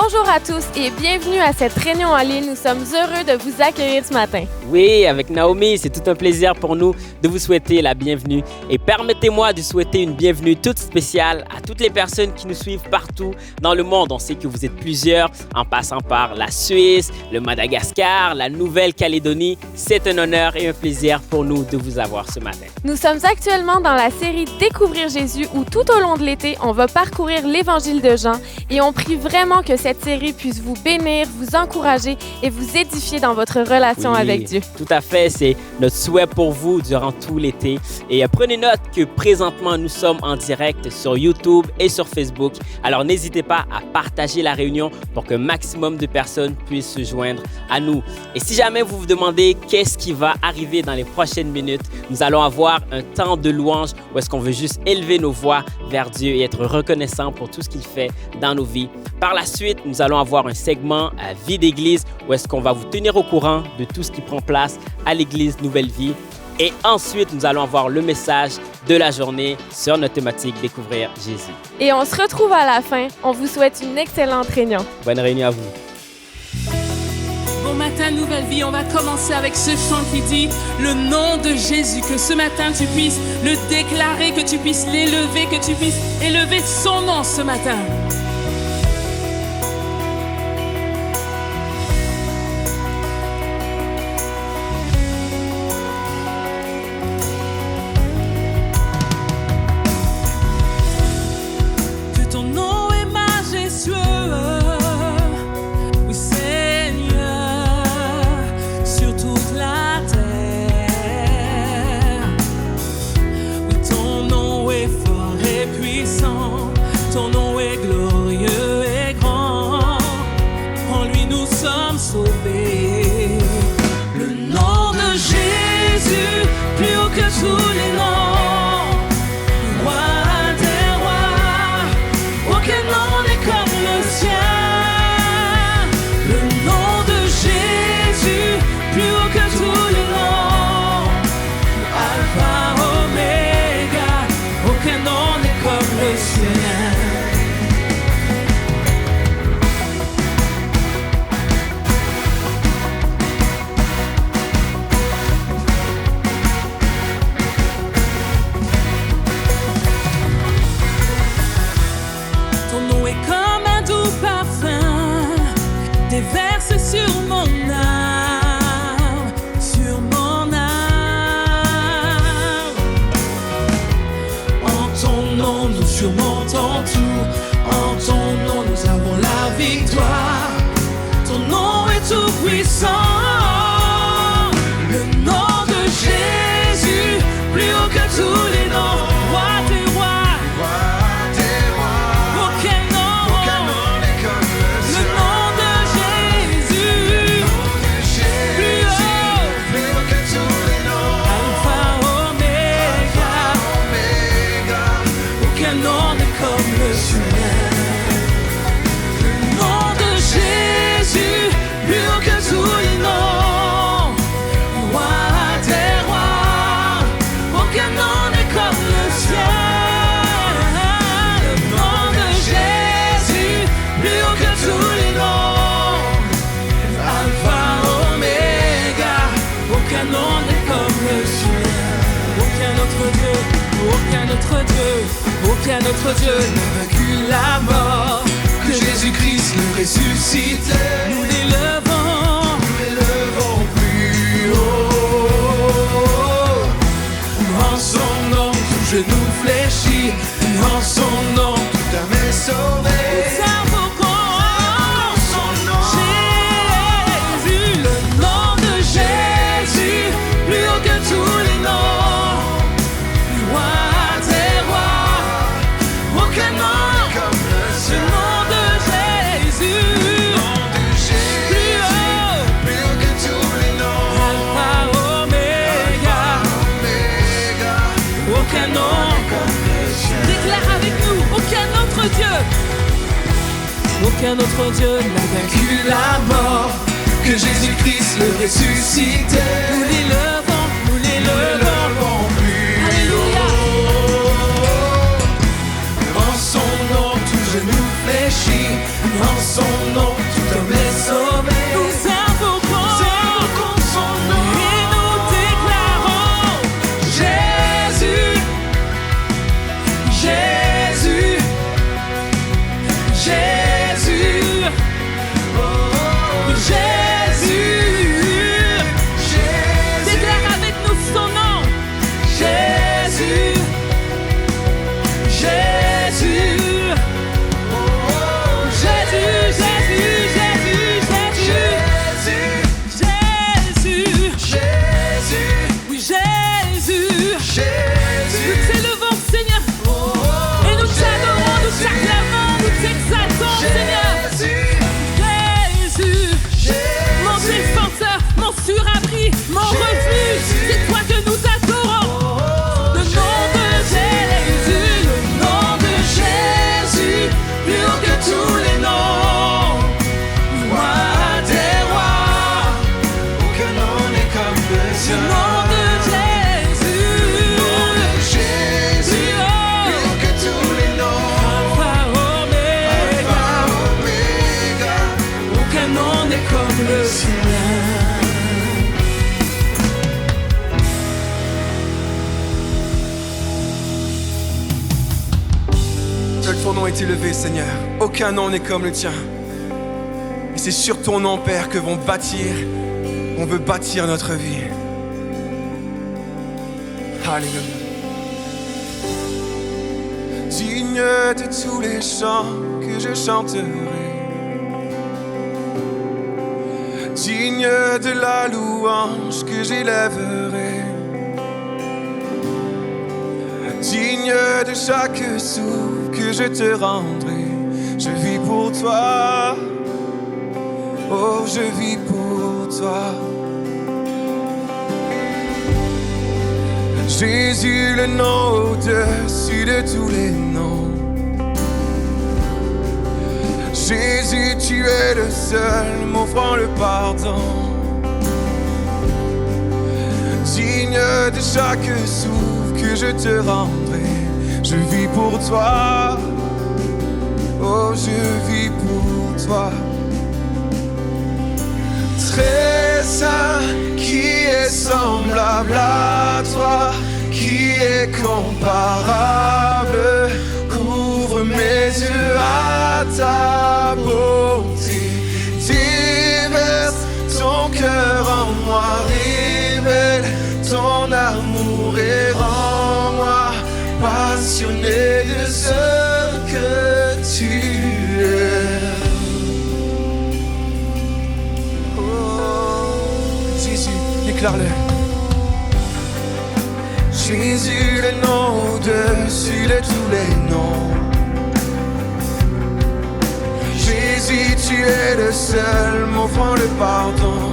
Bonjour à tous et bienvenue à cette réunion en ligne. Nous sommes heureux de vous accueillir ce matin. Oui, avec Naomi, c'est tout un plaisir pour nous de vous souhaiter la bienvenue. Et permettez-moi de souhaiter une bienvenue toute spéciale à toutes les personnes qui nous suivent partout dans le monde. On sait que vous êtes plusieurs, en passant par la Suisse, le Madagascar, la Nouvelle-Calédonie. C'est un honneur et un plaisir pour nous de vous avoir ce matin. Nous sommes actuellement dans la série Découvrir Jésus où tout au long de l'été, on va parcourir l'Évangile de Jean et on prie vraiment que cette série puisse vous bénir, vous encourager et vous édifier dans votre relation avec Dieu. Tout à fait, c'est notre souhait pour vous durant tout l'été. Et prenez note que présentement, nous sommes en direct sur YouTube et sur Facebook. Alors n'hésitez pas à partager la réunion pour qu'un maximum de personnes puissent se joindre à nous. Et si jamais vous vous demandez qu'est-ce qui va arriver dans les prochaines minutes, nous allons avoir un temps de louange où est-ce qu'on veut juste élever nos voix vers Dieu et être reconnaissant pour tout ce qu'il fait dans nos vies. Par la suite, nous allons avoir un segment à Vie d'Église où est-ce qu'on va vous tenir au courant de tout ce qui prend place à l'Église Nouvelle Vie. Et ensuite, nous allons avoir le message de la journée sur notre thématique Découvrir Jésus. Et on se retrouve à la fin. On vous souhaite une excellente réunion. Bonne réunion à vous. Bon matin, Nouvelle Vie. On va commencer avec ce chant qui dit le nom de Jésus. Que ce matin, tu puisses le déclarer, que tu puisses l'élever, que tu puisses élever son nom ce matin. puissant. Le nom de Jésus, plus haut que tous les noms. Roi des rois, aucun nom n'est comme le nom de Jésus. Plus haut que tous les noms. Alpha, Oméga, aucun nom n'est comme le Seigneur. Le nom de Jésus, plus haut que tous les noms. Roi des rois, aucun nom n'est comme le ciel. Le nom de Jésus, plus haut que tous les noms. Alpha, Oméga, aucun nom n'est comme le ciel. Aucun autre Dieu, aucun autre Dieu, aucun autre Dieu n'a vaincu la mort. Que Jésus-Christ le ressuscité, nous l'élevons plus haut. En son nom, tout genou fléchit, en son nom, tout âme est sauvée. Nous invoquons son nom, Jésus, le nom de Jésus, plus haut que tous les noms. Roi des rois, aucun nom comme le nom de Jésus. Plus haut que tous les noms. Alpha, Oméga, aucun nom. Déclare avec nous, aucun autre Dieu. Aucun autre Dieu n'a vaincu la mort. Que Jésus-Christ le ressuscité. Nous l'élevons plus Alléluia. haut. En son nom, tout genou fléchit. En son nom, tout homme est sauvé. Nous invoquons son nom et nous déclarons Jésus, Jésus, Jésus, oh, Jésus, déclare avec nous son nom. Jésus, Jésus, oh, Jésus, Jésus, Jésus, Jésus, Jésus, oui Jésus, nous t'élevons Seigneur, et nous t'adorons, nous t'acclamons, nous t'exaltons Seigneur. Jésus, mon défenseur, mon surabri, mon refuge, c'est toi que nous adorons. Le nom de Jésus, le nom de Jésus, plus haut que tous les noms. Roi des rois, aucun nom n'est comme le Seigneur. Le nom de Jésus, plus haut que tous les noms. Alpha, Oméga, aucun nom n'est comme le Seigneur. Seul ton nom est élevé, Seigneur. Aucun nom n'est comme le tien. Et c'est sur ton nom, Père, que on veut bâtir notre vie. Alléluia. Digne de tous les chants que je chanterai. Digne de la louange que j'élèverai. Digne de chaque souffle que je te rendrai. Je vis pour toi. Oh, je vis pour toi. Jésus, le nom au-dessus de tous les noms. Jésus, tu es le seul m'offrant le pardon. Digne de chaque souffle que je te rendrai. Je vis pour toi. Oh, je vis pour toi. Très saint, qui est semblable à toi, qui est comparable. Ouvre mes yeux à ta beauté. Déverse ton cœur en moi, révèle ton amour et rends-moi passionné de ce que tu es. Oh. Déclare-le. Jésus, le nom au-dessus de tous les noms. Jésus, tu es le seul m'offrant le pardon.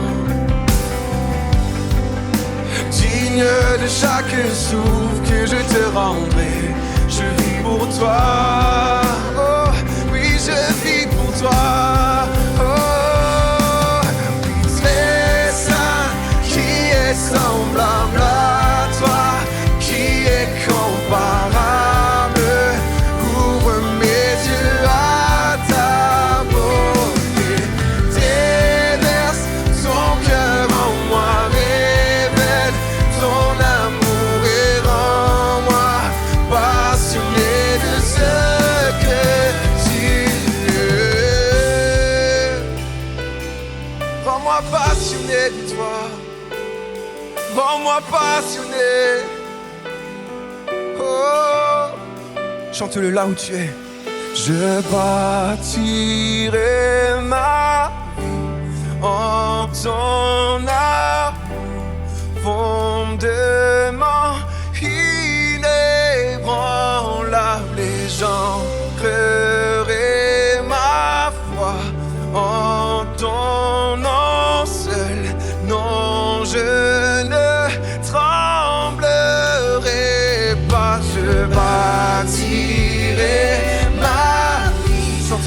Digne de chaque souffle que je te rendrai, je vis pour toi. Oh, oui, je vis pour toi. Oh, oui, très saint, qui est semblable à toi, qui est comparable. Ouvre mes yeux à ta beauté, déverse ton cœur en moi, révèle ton amour et rends-moi passionné de ce que tu es. Rends-moi passionné de toi, rends-moi passionné. Oh, chante-le là où tu es. Je bâtirai ma vie en ton amour, fondement inébranlable, et j'ancrerai ma foi en ton nom seul. Non, je ne tremblerai pas, je bâtirai ma vie sur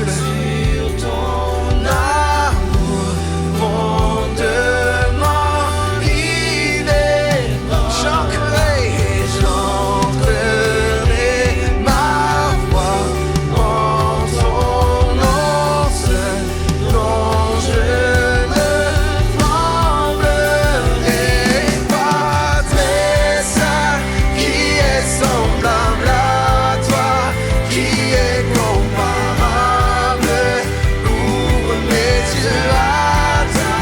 ton amour, fondement inébranlable. J'ancrerai ma foi en ton nom seul, dont je ne tremblerai pas. Très saint, qui est semblable à toi, qui est comparable. Ouvre mes yeux à ta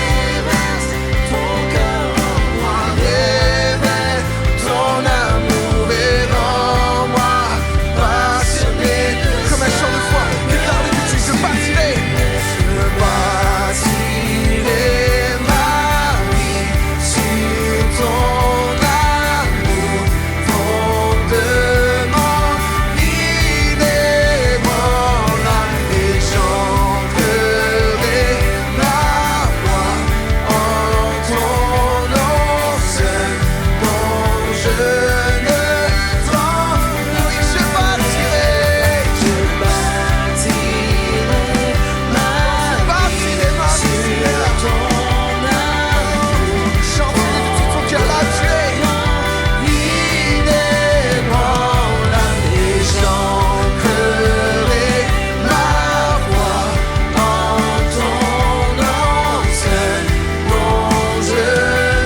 déverse ton cœur en moi, révèle ton amour et rends-moi passionné. Comme un chant de foi, déclare-le tout de suite. Je bâtirai ma vie sur ton amour, fondement inébranlable, et j'ancrerai ma foi en ton nom seul, dont je ne tremble. Oui, je bâtirai ma vie sur ton amour. Chante-le de tout ton cœur, là tu es inébranlable, et j'ancrerai ma foi en ton nom seul, dont je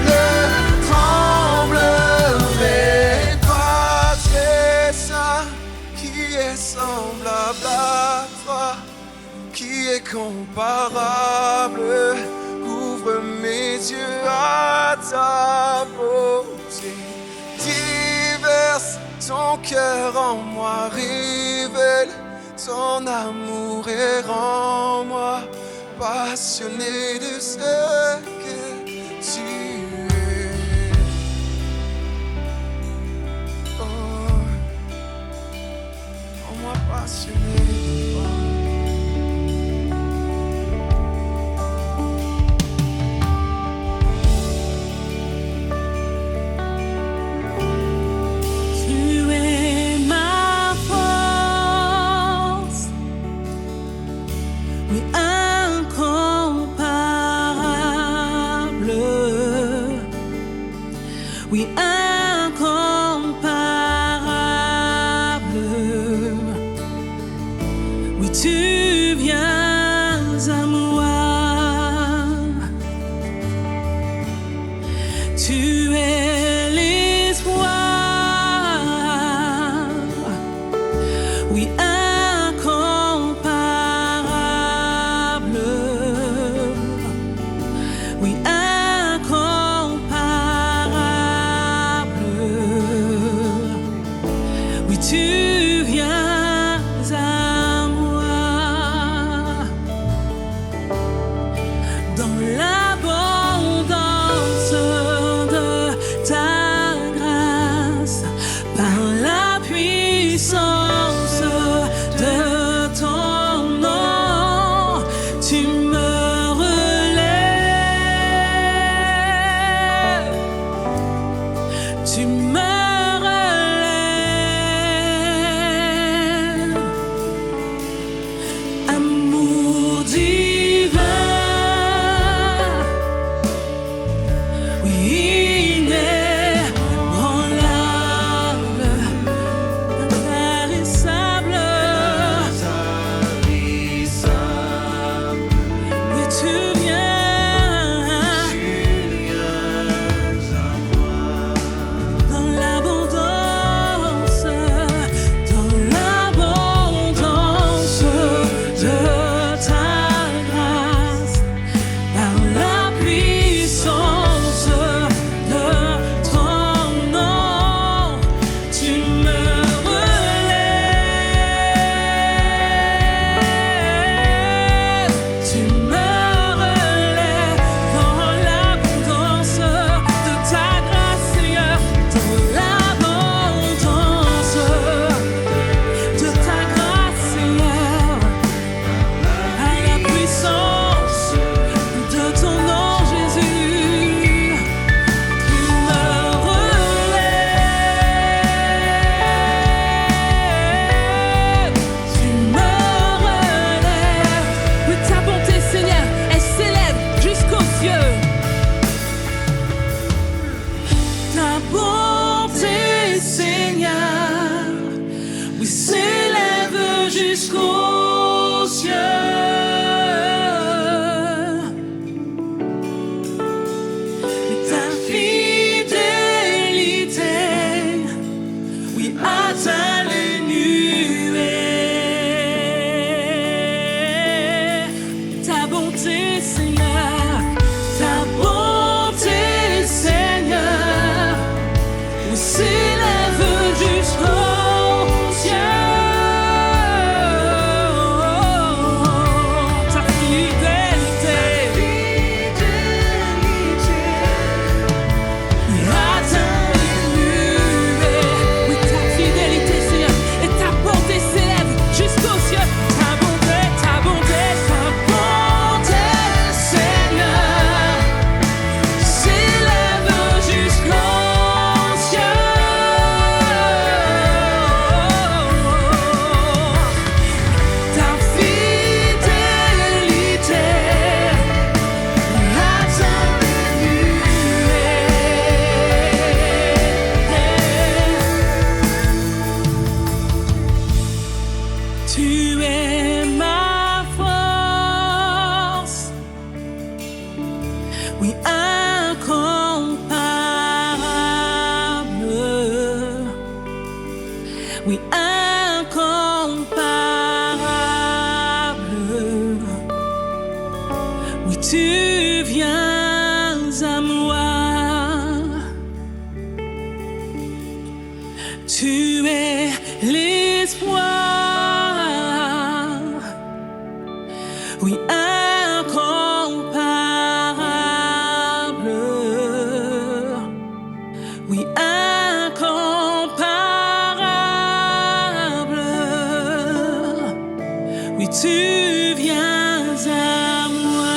ne tremblerai pas. Très saint, qui est semblable à toi, qui est comparable. Ouvre mes yeux à ta beauté, diverse ton cœur en moi, révèle ton amour et rends-moi passionné de ce que tu es. Oh, rends-moi passionné de toi. Tu es ma force, oui, incomparable, oui, incomparable, oui, tu viens à moi, tu es l'espoir, oui, incomparable, oui, incomparable, oui, tu viens à moi. jusqu'aux cieux. Et ta fidélité, oui, atteint les nuées. Ta bonté, Seigneur, ta bonté, Seigneur, nous s'élève jusqu'aux cieux. Ta fidélité, oui, atteint les nuées. Oui, ta fidélité, Seigneur, et ta bonté s'élève jusqu'aux cieux. Ta bonté, Seigneur, s'élève jusqu'aux cieux. Ta fidélité, atteint les nuées. Tu es ma force, oui, incomparable, oui, incomparable, oui, tu viens à moi, tu es l'espoir, oui, incomparable, oui, incomparable, oui, tu viens à moi.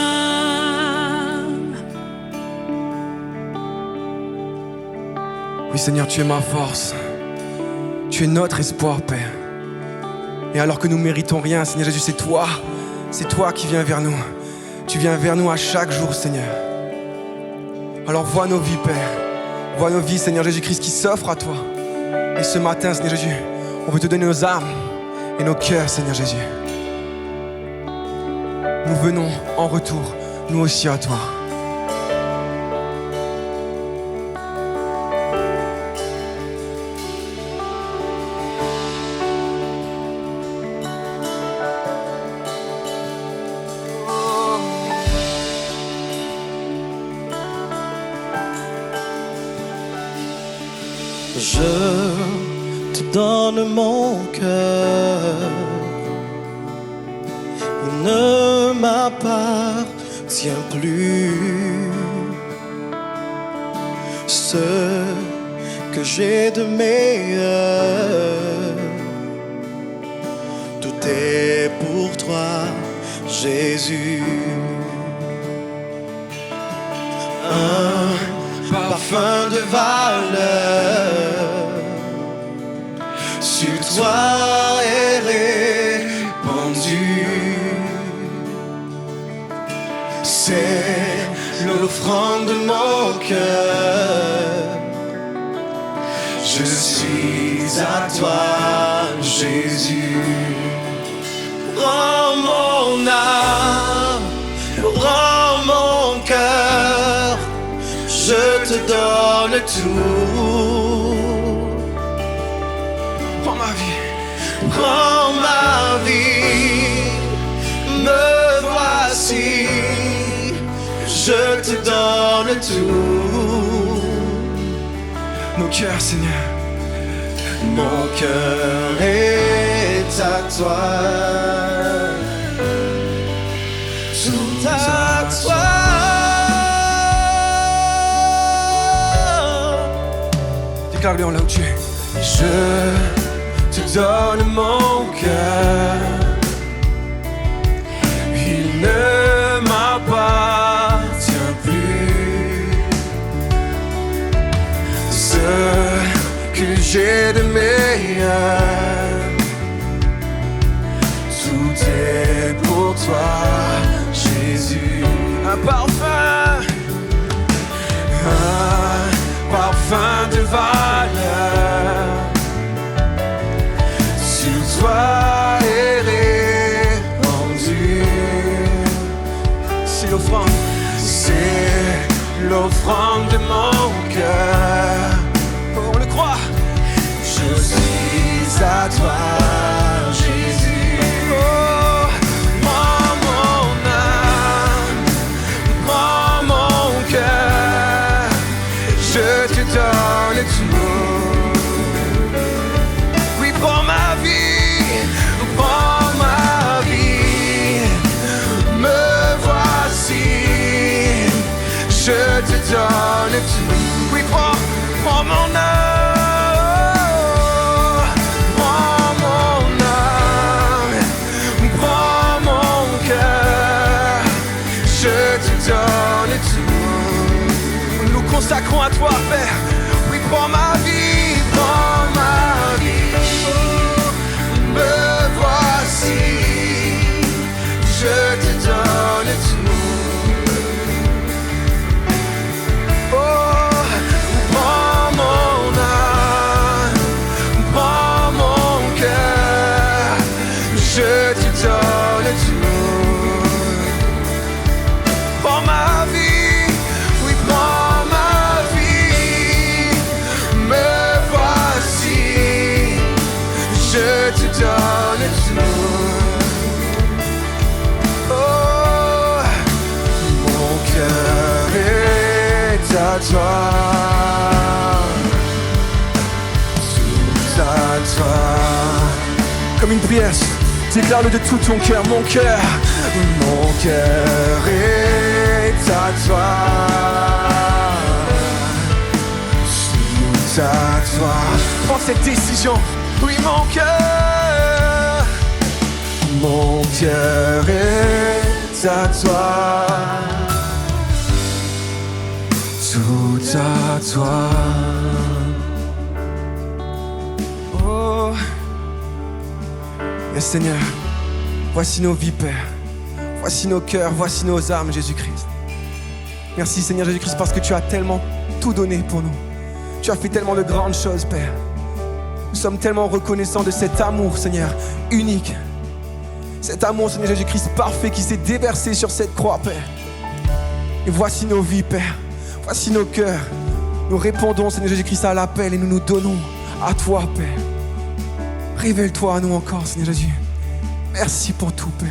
Oui, Seigneur, tu es ma force. Tu es notre espoir, Père. Et alors que nous ne méritons rien, Seigneur Jésus, c'est toi qui viens vers nous. Tu viens vers nous à chaque jour, Seigneur. Alors vois nos vies, Père. Vois nos vies, Seigneur Jésus-Christ, qui s'offrent à toi. Et ce matin, Seigneur Jésus, on veut te donner nos âmes et nos cœurs, Seigneur Jésus. Nous venons en retour, nous aussi à toi. Je te donne mon cœur, il ne m'appartient plus. Ce que j'ai de meilleur, tout est pour toi, Jésus. Un parfum de valeur sur toi est répandu. C'est l'offrande de mon cœur. Je suis à toi, Jésus. Rends mon âme, rends mon cœur. Je te donne tout. Prends ma vie. Prends ma vie, me voici. Je te donne tout. Nos cœurs, Seigneur. Mon cœur est à toi. Tout à toi. Déclare-le en là où tu es. Je te donne mon cœur. Il ne m'appartient plus. Ce que j'ai de meilleur, tout est pour toi, Jésus. Un parfum de valeur sur toi est l'offrande de mon cœur. On le croit. Je suis à toi, Jésus. Oh, prends mon âme, prends mon cœur. Je te donne tout. Oui, prends ma vie, prends ma vie. Me voici, je te donne tout. Oui, prends mon âme. Donne tout. Nous consacrons à toi, Père. Oui, prends ma vie, prends ma vie. Me voici, je te donne tout. Oh, prends mon âme, prends mon cœur, je te donne tout. Ma vie, oui, prends ma vie, me voici, je te donne tout. Oh, mon cœur est à toi, tout à toi. Comme une prière, déclare-le de tout ton cœur, mon cœur est à toi, tout à toi. Prends cette décision, oui, mon cœur est à toi, tout à toi. Oh, et Seigneur, voici nos vies, Père. Voici nos cœurs, voici nos âmes, Jésus-Christ. Merci, Seigneur Jésus-Christ, parce que tu as tellement tout donné pour nous. Tu as fait tellement de grandes choses, Père. Nous sommes tellement reconnaissants de cet amour, Seigneur, unique. Cet amour, Seigneur Jésus-Christ, parfait, qui s'est déversé sur cette croix, Père. Et voici nos vies, Père. Voici nos cœurs. Nous répondons, Seigneur Jésus-Christ, à l'appel et nous nous donnons à toi, Père. Révèle-toi à nous encore, Seigneur Jésus. Merci pour tout, Père.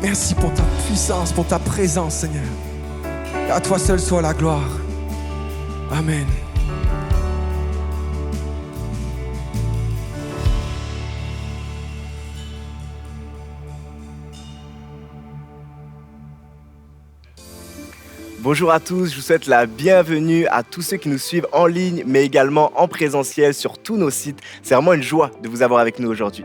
Merci pour ta puissance, pour ta présence, Seigneur. Et à toi seul soit la gloire. Amen. Bonjour à tous, je vous souhaite la bienvenue à tous ceux qui nous suivent en ligne, mais également en présentiel sur tous nos sites. C'est vraiment une joie de vous avoir avec nous aujourd'hui.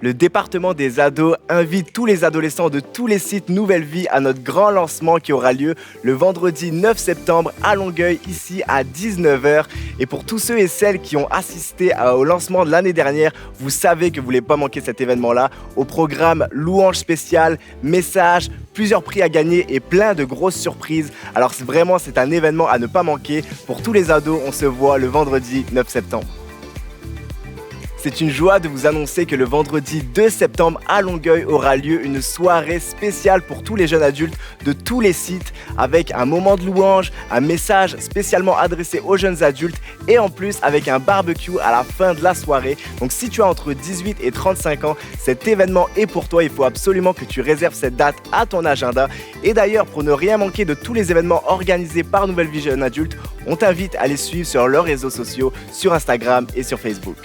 Le département des ados invite tous les adolescents de tous les sites Nouvelle Vie à notre grand lancement qui aura lieu le vendredi 9 septembre à Longueuil, ici à 19h. Et pour tous ceux et celles qui ont assisté au lancement de l'année dernière, vous savez que vous ne voulez pas manquer cet événement-là. Au programme louange spéciale, messages, plusieurs prix à gagner et plein de grosses surprises. Alors c'est un événement à ne pas manquer. Pour tous les ados, on se voit le vendredi 9 septembre. C'est une joie de vous annoncer que le vendredi 2 septembre à Longueuil aura lieu une soirée spéciale pour tous les jeunes adultes de tous les sites avec un moment de louange, un message spécialement adressé aux jeunes adultes et en plus avec un barbecue à la fin de la soirée. Donc si tu as entre 18 et 35 ans, cet événement est pour toi. Il faut absolument que tu réserves cette date à ton agenda. Et d'ailleurs, pour ne rien manquer de tous les événements organisés par Nouvelle Vie Jeunes Adultes, on t'invite à les suivre sur leurs réseaux sociaux, sur Instagram et sur Facebook.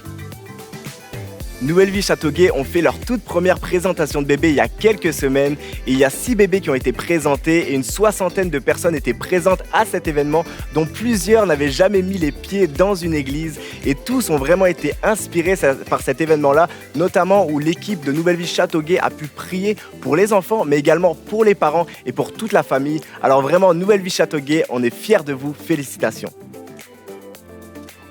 Nouvelle Vie Châteauguay ont fait leur toute première présentation de bébés il y a quelques semaines et il y a 6 bébés qui ont été présentés et une 60aine de personnes étaient présentes à cet événement dont plusieurs n'avaient jamais mis les pieds dans une église et tous ont vraiment été inspirés par cet événement-là, notamment où l'équipe de Nouvelle Vie Châteauguay a pu prier pour les enfants mais également pour les parents et pour toute la famille. Alors vraiment Nouvelle Vie Châteauguay, on est fiers de vous, félicitations.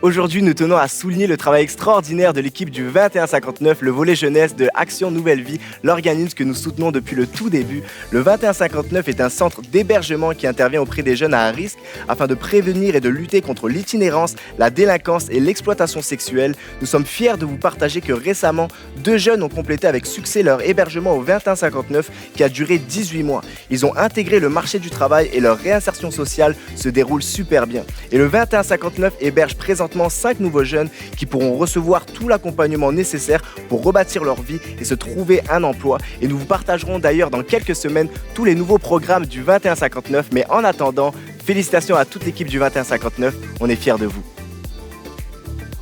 Aujourd'hui, nous tenons à souligner le travail extraordinaire de l'équipe du 2159, le volet jeunesse de Action Nouvelle Vie, l'organisme que nous soutenons depuis le tout début. Le 2159 est un centre d'hébergement qui intervient auprès des jeunes à risque afin de prévenir et de lutter contre l'itinérance, la délinquance et l'exploitation sexuelle. Nous sommes fiers de vous partager que récemment, 2 jeunes ont complété avec succès leur hébergement au 2159 qui a duré 18 mois. Ils ont intégré le marché du travail et leur réinsertion sociale se déroule super bien. Et le 2159 héberge présentement 5 nouveaux jeunes qui pourront recevoir tout l'accompagnement nécessaire pour rebâtir leur vie et se trouver un emploi. Et nous vous partagerons d'ailleurs dans quelques semaines tous les nouveaux programmes du 2159. Mais en attendant, félicitations à toute l'équipe du 2159, on est fiers de vous.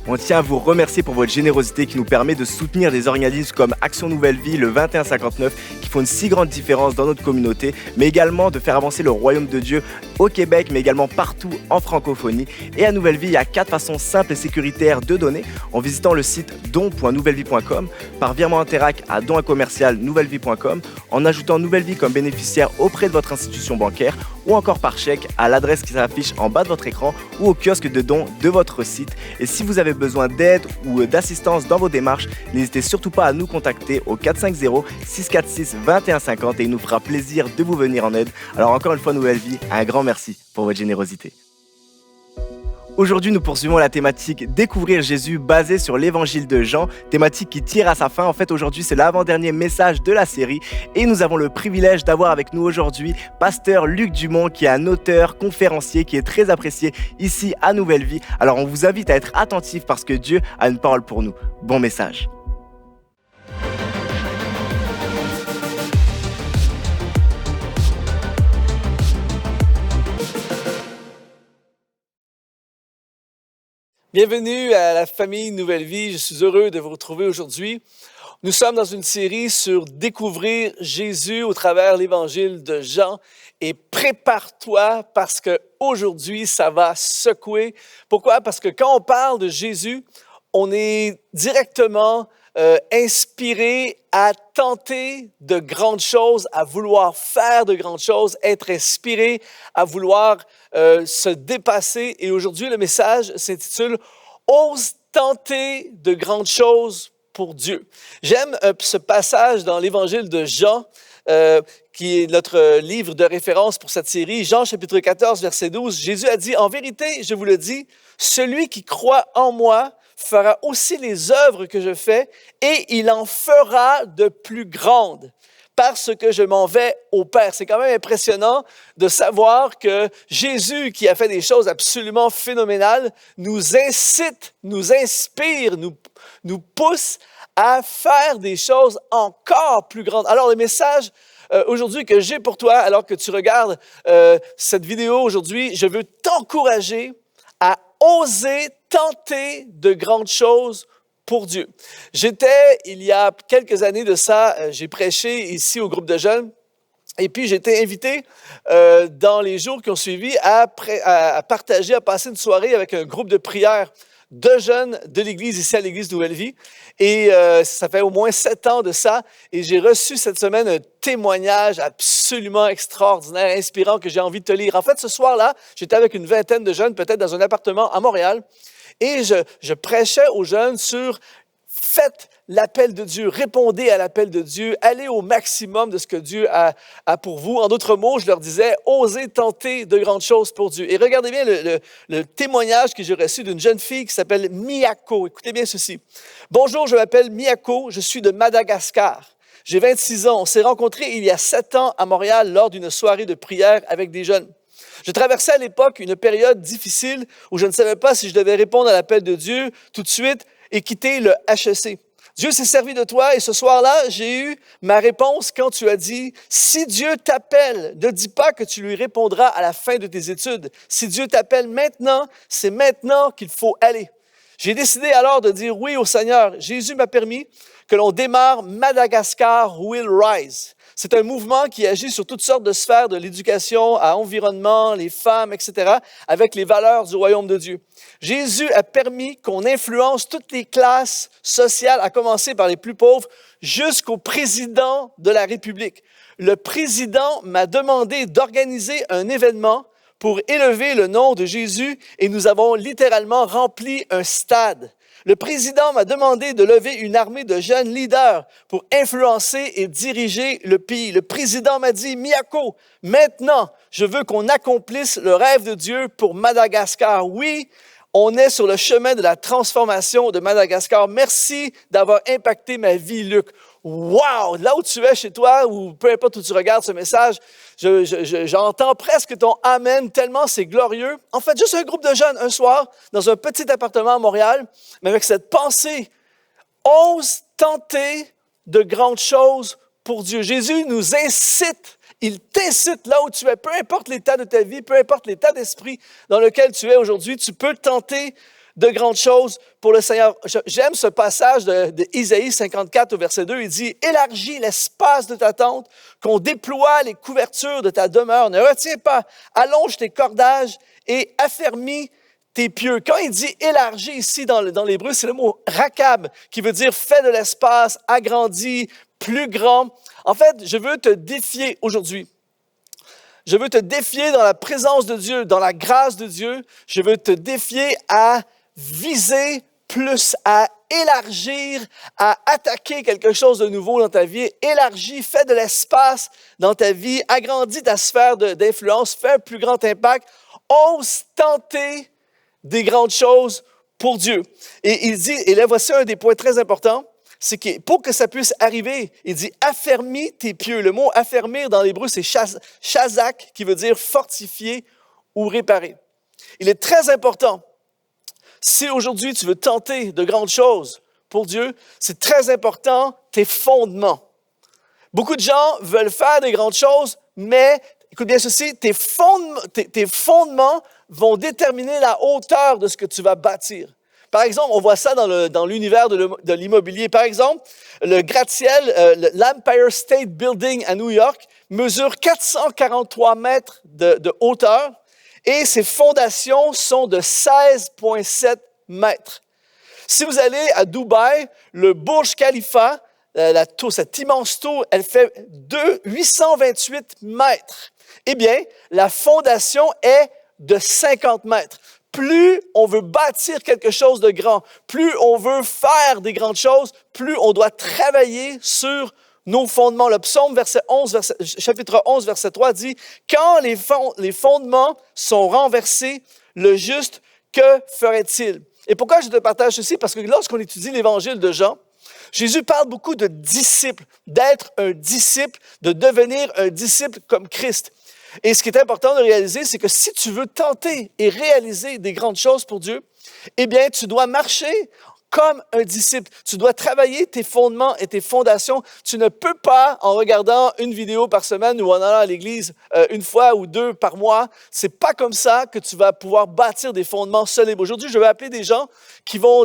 On tient à vous remercier pour votre générosité qui nous permet de soutenir des organismes comme Action Nouvelle Vie, le 2159, qui font une si grande différence dans notre communauté, mais également de faire avancer le royaume de Dieu au Québec, mais également partout en francophonie. Et à Nouvelle Vie, il y a 4 façons simples et sécuritaires de donner en visitant le site don.nouvellevie.com, par virement Interac à don@nouvellevie.com, en ajoutant Nouvelle Vie comme bénéficiaire auprès de votre institution bancaire ou encore par chèque à l'adresse qui s'affiche en bas de votre écran ou au kiosque de dons de votre site. Et si vous avez besoin d'aide ou d'assistance dans vos démarches, n'hésitez surtout pas à nous contacter au 450-646-2150 et il nous fera plaisir de vous venir en aide. Alors encore une fois, Nouvelle Vie, un grand merci pour votre générosité. Aujourd'hui, nous poursuivons la thématique Découvrir Jésus basée sur l'évangile de Jean, thématique qui tire à sa fin. En fait, aujourd'hui, c'est l'avant-dernier message de la série et nous avons le privilège d'avoir avec nous aujourd'hui Pasteur Luc Dumont, qui est un auteur, conférencier, qui est très apprécié ici à Nouvelle Vie. Alors, on vous invite à être attentifs parce que Dieu a une parole pour nous. Bon message. Bienvenue à la famille Nouvelle Vie. Je suis heureux de vous retrouver aujourd'hui. Nous sommes dans une série sur découvrir Jésus au travers l'évangile de Jean. Et prépare-toi parce qu'aujourd'hui, ça va secouer. Pourquoi? Parce que quand on parle de Jésus, on est directement inspiré à tenter de grandes choses, à vouloir faire de grandes choses, être inspiré, à vouloir se dépasser. Et aujourd'hui, le message s'intitule « Ose tenter de grandes choses pour Dieu ». J'aime ce passage dans l'évangile de Jean, qui est notre livre de référence pour cette série. Jean chapitre 14, verset 12, Jésus a dit « En vérité, je vous le dis, celui qui croit en moi fera aussi les œuvres que je fais et il en fera de plus grandes parce que je m'en vais au Père. » C'est quand même impressionnant de savoir que Jésus, qui a fait des choses absolument phénoménales, nous incite, nous inspire, nous pousse à faire des choses encore plus grandes. Alors, le message aujourd'hui que j'ai pour toi, alors que tu regardes cette vidéo aujourd'hui, je veux t'encourager à oser tenter de grandes choses pour Dieu. J'étais, il y a quelques années de ça, j'ai prêché ici au groupe de jeunes et puis j'ai été invité dans les jours qui ont suivi à partager, à passer une soirée avec un groupe de prière de jeunes de l'Église, ici à l'Église Nouvelle Vie. Et ça fait au moins 7 ans de ça. Et j'ai reçu cette semaine un témoignage absolument extraordinaire, inspirant, que j'ai envie de te lire. En fait, ce soir-là, j'étais avec une vingtaine de jeunes, peut-être dans un appartement à Montréal. Et je prêchais aux jeunes sur « Faites l'appel de Dieu, répondez à l'appel de Dieu, allez au maximum de ce que Dieu a pour vous. » En d'autres mots, je leur disais « Osez tenter de grandes choses pour Dieu. » Et regardez bien le témoignage que j'ai reçu d'une jeune fille qui s'appelle Miyako. Écoutez bien ceci. « Bonjour, je m'appelle Miyako, je suis de Madagascar. J'ai 26 ans. On s'est rencontrés il y a 7 ans à Montréal lors d'une soirée de prière avec des jeunes. Je traversais à l'époque une période difficile où je ne savais pas si je devais répondre à l'appel de Dieu tout de suite et quitter le HEC. Dieu s'est servi de toi et ce soir-là, j'ai eu ma réponse quand tu as dit « Si Dieu t'appelle, ne dis pas que tu lui répondras à la fin de tes études. Si Dieu t'appelle maintenant, c'est maintenant qu'il faut aller. » J'ai décidé alors de dire oui au Seigneur. Jésus m'a permis que l'on démarre Madagascar Will Rise. C'est un mouvement qui agit sur toutes sortes de sphères de l'éducation, à l'environnement, les femmes, etc., avec les valeurs du royaume de Dieu. Jésus a permis qu'on influence toutes les classes sociales, à commencer par les plus pauvres, jusqu'au président de la République. Le président m'a demandé d'organiser un événement pour élever le nom de Jésus et nous avons littéralement rempli un stade. Le président m'a demandé de lever une armée de jeunes leaders pour influencer et diriger le pays. Le président m'a dit, Miyako, maintenant, je veux qu'on accomplisse le rêve de Dieu pour Madagascar. Oui, on est sur le chemin de la transformation de Madagascar. Merci d'avoir impacté ma vie, Luc. Wow! Là où tu es chez toi, ou peu importe où tu regardes ce message, j'entends presque ton Amen, tellement c'est glorieux. En fait, juste un groupe de jeunes, un soir, dans un petit appartement à Montréal, mais avec cette pensée, ose tenter de grandes choses pour Dieu. Jésus nous incite, il t'incite là où tu es, peu importe l'état de ta vie, peu importe l'état d'esprit dans lequel tu es aujourd'hui, tu peux tenter de grandes choses pour le Seigneur. J'aime ce passage de Isaïe 54 au verset 2. Il dit, « Élargis l'espace de ta tente, qu'on déploie les couvertures de ta demeure. Ne retiens pas, allonge tes cordages et affermis tes pieux. » Quand il dit « élargi » ici dans l'hébreu, c'est le mot « rakab » qui veut dire « fais de l'espace, agrandi, plus grand ». En fait, je veux te défier aujourd'hui. Je veux te défier dans la présence de Dieu, dans la grâce de Dieu. Je veux te défier à viser plus, à élargir, à attaquer quelque chose de nouveau dans ta vie. Élargis, fais de l'espace dans ta vie, agrandis ta sphère d'influence, fais un plus grand impact. Ose tenter des grandes choses pour Dieu. Et il dit, et là voici un des points très importants, c'est que pour que ça puisse arriver, il dit « affermis tes pieux ». Le mot « affermir » dans l'hébreu, c'est « shazak » qui veut dire « fortifier » ou « réparer ». Il est très important, si aujourd'hui tu veux tenter de grandes choses pour Dieu, c'est très important tes fondements. Beaucoup de gens veulent faire des grandes choses, mais écoute bien ceci, tes fondements vont déterminer la hauteur de ce que tu vas bâtir. Par exemple, on voit ça dans l'univers de l'immobilier. Par exemple, le gratte-ciel, l'Empire State Building à New York, mesure 443 mètres de hauteur et ses fondations sont de 16,7 mètres. Si vous allez à Dubaï, le Burj Khalifa, la tour, cette immense tour, elle fait 828 mètres. Eh bien, la fondation est de 50 mètres. Plus on veut bâtir quelque chose de grand, plus on veut faire des grandes choses, plus on doit travailler sur nos fondements. Le psaume chapitre 11, verset 3 dit « Quand les fondements sont renversés, le juste, que ferait-il? » Et pourquoi je te partage ceci? Parce que lorsqu'on étudie l'évangile de Jean, Jésus parle beaucoup de disciples, d'être un disciple, de devenir un disciple comme Christ. Et ce qui est important de réaliser, c'est que si tu veux tenter et réaliser des grandes choses pour Dieu, eh bien, tu dois marcher comme un disciple. Tu dois travailler tes fondements et tes fondations. Tu ne peux pas, en regardant une vidéo par semaine ou en allant à l'église une fois ou deux par mois, c'est pas comme ça que tu vas pouvoir bâtir des fondements solides. Aujourd'hui, je vais appeler des gens qui vont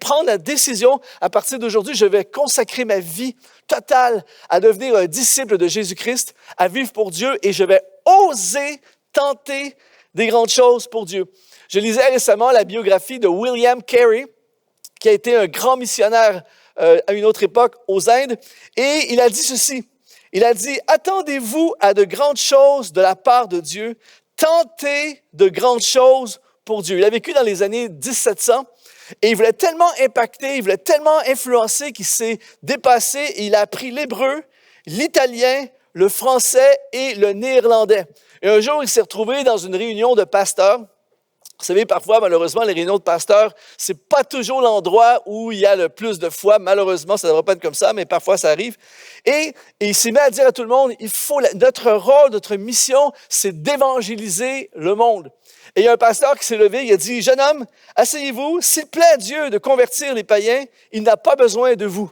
prendre la décision, à partir d'aujourd'hui, je vais consacrer ma vie totale à devenir un disciple de Jésus-Christ, à vivre pour Dieu et je vais oser tenter des grandes choses pour Dieu. Je lisais récemment la biographie de William Carey, qui a été un grand missionnaire à une autre époque aux Indes, et il a dit ceci. Il a dit, « Attendez-vous à de grandes choses de la part de Dieu, tentez de grandes choses pour Dieu. » Il a vécu dans les années 1700, et il voulait tellement impacter, il voulait tellement influencer qu'il s'est dépassé, et il a appris l'hébreu, l'italien, le français et le néerlandais. Et un jour, il s'est retrouvé dans une réunion de pasteurs. Vous savez, parfois, malheureusement, les réunions de pasteurs, c'est pas toujours l'endroit où il y a le plus de foi. Malheureusement, ça ne devrait pas être comme ça, mais parfois ça arrive. Et il s'est mis à dire à tout le monde, notre rôle, notre mission, c'est d'évangéliser le monde. Et il y a un pasteur qui s'est levé, il a dit, « Jeune homme, asseyez-vous, s'il plaît à Dieu de convertir les païens, il n'a pas besoin de vous. »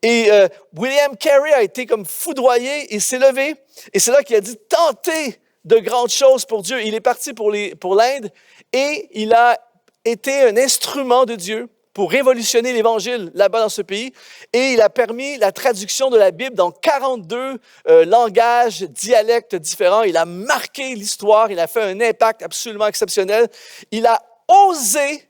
Et William Carey a été comme foudroyé, il s'est levé, et c'est là qu'il a dit, « Tentez de grandes choses pour Dieu. » Il est parti pour l'Inde, et il a été un instrument de Dieu pour révolutionner l'Évangile là-bas dans ce pays. Et il a permis la traduction de la Bible dans 42 langages, dialectes différents. Il a marqué l'histoire, il a fait un impact absolument exceptionnel. Il a osé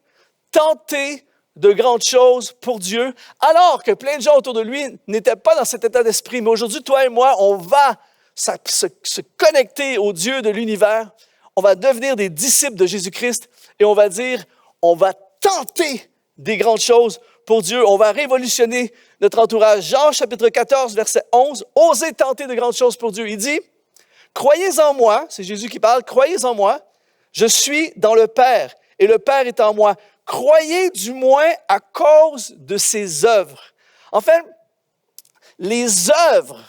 tenter de grandes choses pour Dieu, alors que plein de gens autour de lui n'étaient pas dans cet état d'esprit. Mais aujourd'hui, toi et moi, on va se connecter au Dieu de l'univers. on va devenir des disciples de Jésus-Christ et on va dire, on va tenter des grandes choses pour Dieu. On va révolutionner notre entourage. Jean chapitre 14, verset 11, « Osez tenter de grandes choses pour Dieu. » Il dit, « Croyez en moi, c'est Jésus qui parle, croyez en moi, je suis dans le Père et le Père est en moi. Croyez du moins à cause de ses œuvres. » En fait, les œuvres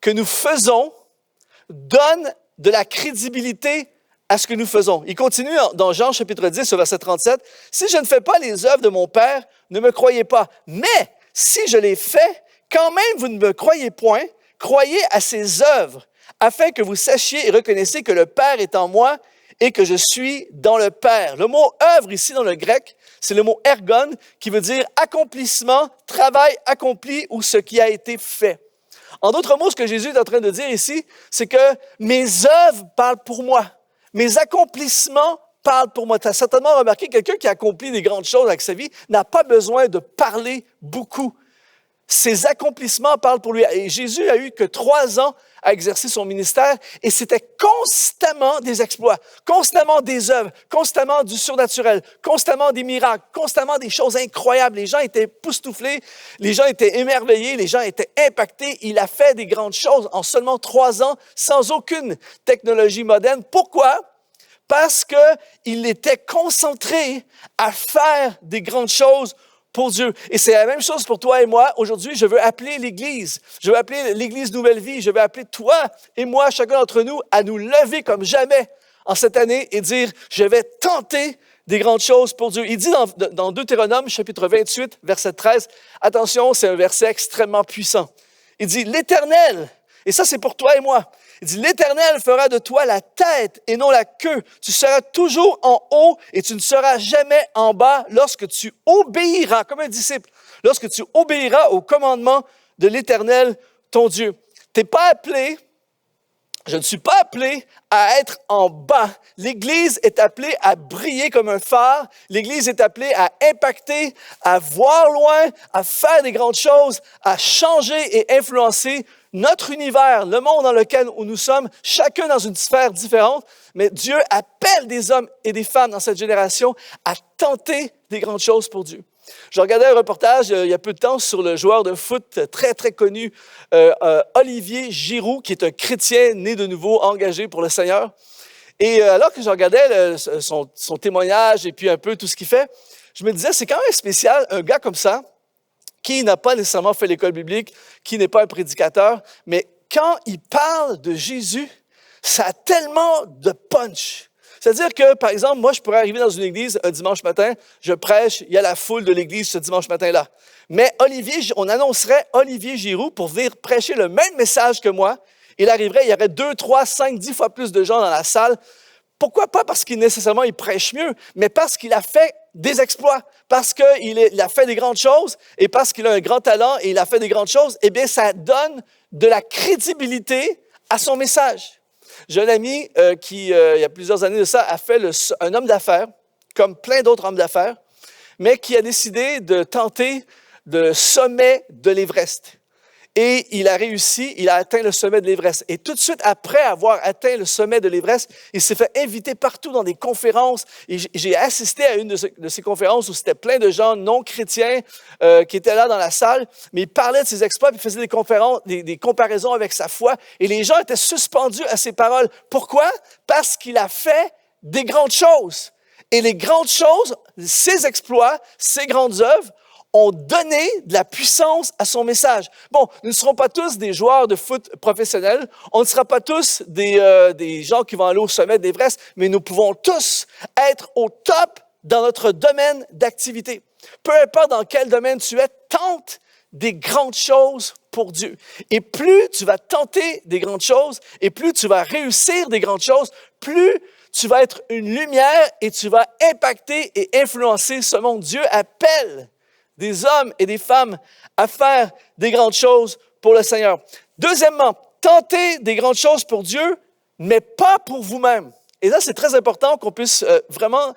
que nous faisons donnent de la crédibilité à ce que nous faisons. Il continue dans Jean chapitre 10, au verset 37, « Si je ne fais pas les œuvres de mon Père, ne me croyez pas. Mais si je les fais, quand même vous ne me croyez point, croyez à ses œuvres, afin que vous sachiez et reconnaissiez que le Père est en moi et que je suis dans le Père. » Le mot « œuvre » ici dans le grec, c'est le mot « ergon » qui veut dire accomplissement, travail accompli ou ce qui a été fait. En d'autres mots, ce que Jésus est en train de dire ici, c'est que mes œuvres parlent pour moi. Mes accomplissements parlent pour moi. Tu as certainement remarqué, quelqu'un qui accomplit des grandes choses avec sa vie n'a pas besoin de parler beaucoup. Ses accomplissements parlent pour lui. Et Jésus a eu que 3 ans à exercer son ministère et c'était constamment des exploits, constamment des œuvres, constamment du surnaturel, constamment des miracles, constamment des choses incroyables. Les gens étaient époustouflés, les gens étaient émerveillés, les gens étaient impactés. Il a fait des grandes choses en seulement 3 ans sans aucune technologie moderne. Pourquoi? Parce qu'il était concentré à faire des grandes choses pour Dieu. Et c'est la même chose pour toi et moi. Aujourd'hui, je veux appeler l'Église. Je veux appeler l'Église Nouvelle Vie. Je veux appeler toi et moi, chacun d'entre nous, à nous lever comme jamais en cette année et dire, je vais tenter des grandes choses pour Dieu. Il dit dans Deutéronome, chapitre 28, verset 13, attention, c'est un verset extrêmement puissant. Il dit, l'Éternel, et ça c'est pour toi et moi, il dit, l'Éternel fera de toi la tête et non la queue. Tu seras toujours en haut et tu ne seras jamais en bas lorsque tu obéiras, comme un disciple, lorsque tu obéiras au commandement de l'Éternel, ton Dieu. T'es pas appelé, je ne suis pas appelé à être en bas. L'Église est appelée à briller comme un phare. L'Église est appelée à impacter, à voir loin, à faire des grandes choses, à changer et influencer notre univers, le monde dans lequel nous sommes, chacun dans une sphère différente, mais Dieu appelle des hommes et des femmes dans cette génération à tenter des grandes choses pour Dieu. Je regardais un reportage il y a peu de temps sur le joueur de foot très, très connu, Olivier Giroud, qui est un chrétien né de nouveau, engagé pour le Seigneur. Et alors que je regardais son témoignage et puis un peu tout ce qu'il fait, je me disais, c'est quand même spécial, un gars comme ça, qui n'a pas nécessairement fait l'école biblique, qui n'est pas un prédicateur, mais quand il parle de Jésus, ça a tellement de punch. C'est-à-dire que, par exemple, moi, je pourrais arriver dans une église un dimanche matin, je prêche, il y a la foule de l'église ce dimanche matin-là. Mais on annoncerait Olivier Giroud pour venir prêcher le même message que moi. Il arriverait, il y aurait 2, 3, 5, 10 fois plus de gens dans la salle. Pourquoi pas parce qu'il nécessairement il prêche mieux, mais parce qu'il a fait des exploits, parce qu'il a fait des grandes choses et parce qu'il a un grand talent et il a fait des grandes choses, eh bien, ça donne de la crédibilité à son message. J'ai un ami qui, il y a plusieurs années de ça, a fait un homme d'affaires, comme plein d'autres hommes d'affaires, mais qui a décidé de tenter le sommet de l'Everest. Et il a réussi, il a atteint le sommet de l'Everest. Et tout de suite après avoir atteint le sommet de l'Everest, il s'est fait inviter partout dans des conférences. Et j'ai assisté à une de ces conférences où c'était plein de gens non chrétiens qui étaient là dans la salle, mais il parlait de ses exploits, puis il faisait des comparaisons avec sa foi. Et les gens étaient suspendus à ses paroles. Pourquoi? Parce qu'il a fait des grandes choses. Et les grandes choses, ses exploits, ses grandes œuvres, ont donné de la puissance à son message. Bon, nous ne serons pas tous des joueurs de foot professionnels, on ne sera pas tous des gens qui vont aller au sommet de l'Everest, mais nous pouvons tous être au top dans notre domaine d'activité. Peu importe dans quel domaine tu es, tente des grandes choses pour Dieu. Et plus tu vas tenter des grandes choses, et plus tu vas réussir des grandes choses, plus tu vas être une lumière et tu vas impacter et influencer ce monde. Dieu appelle des hommes et des femmes à faire des grandes choses pour le Seigneur. Deuxièmement, tentez des grandes choses pour Dieu, mais pas pour vous-même. Et là, c'est très important qu'on puisse vraiment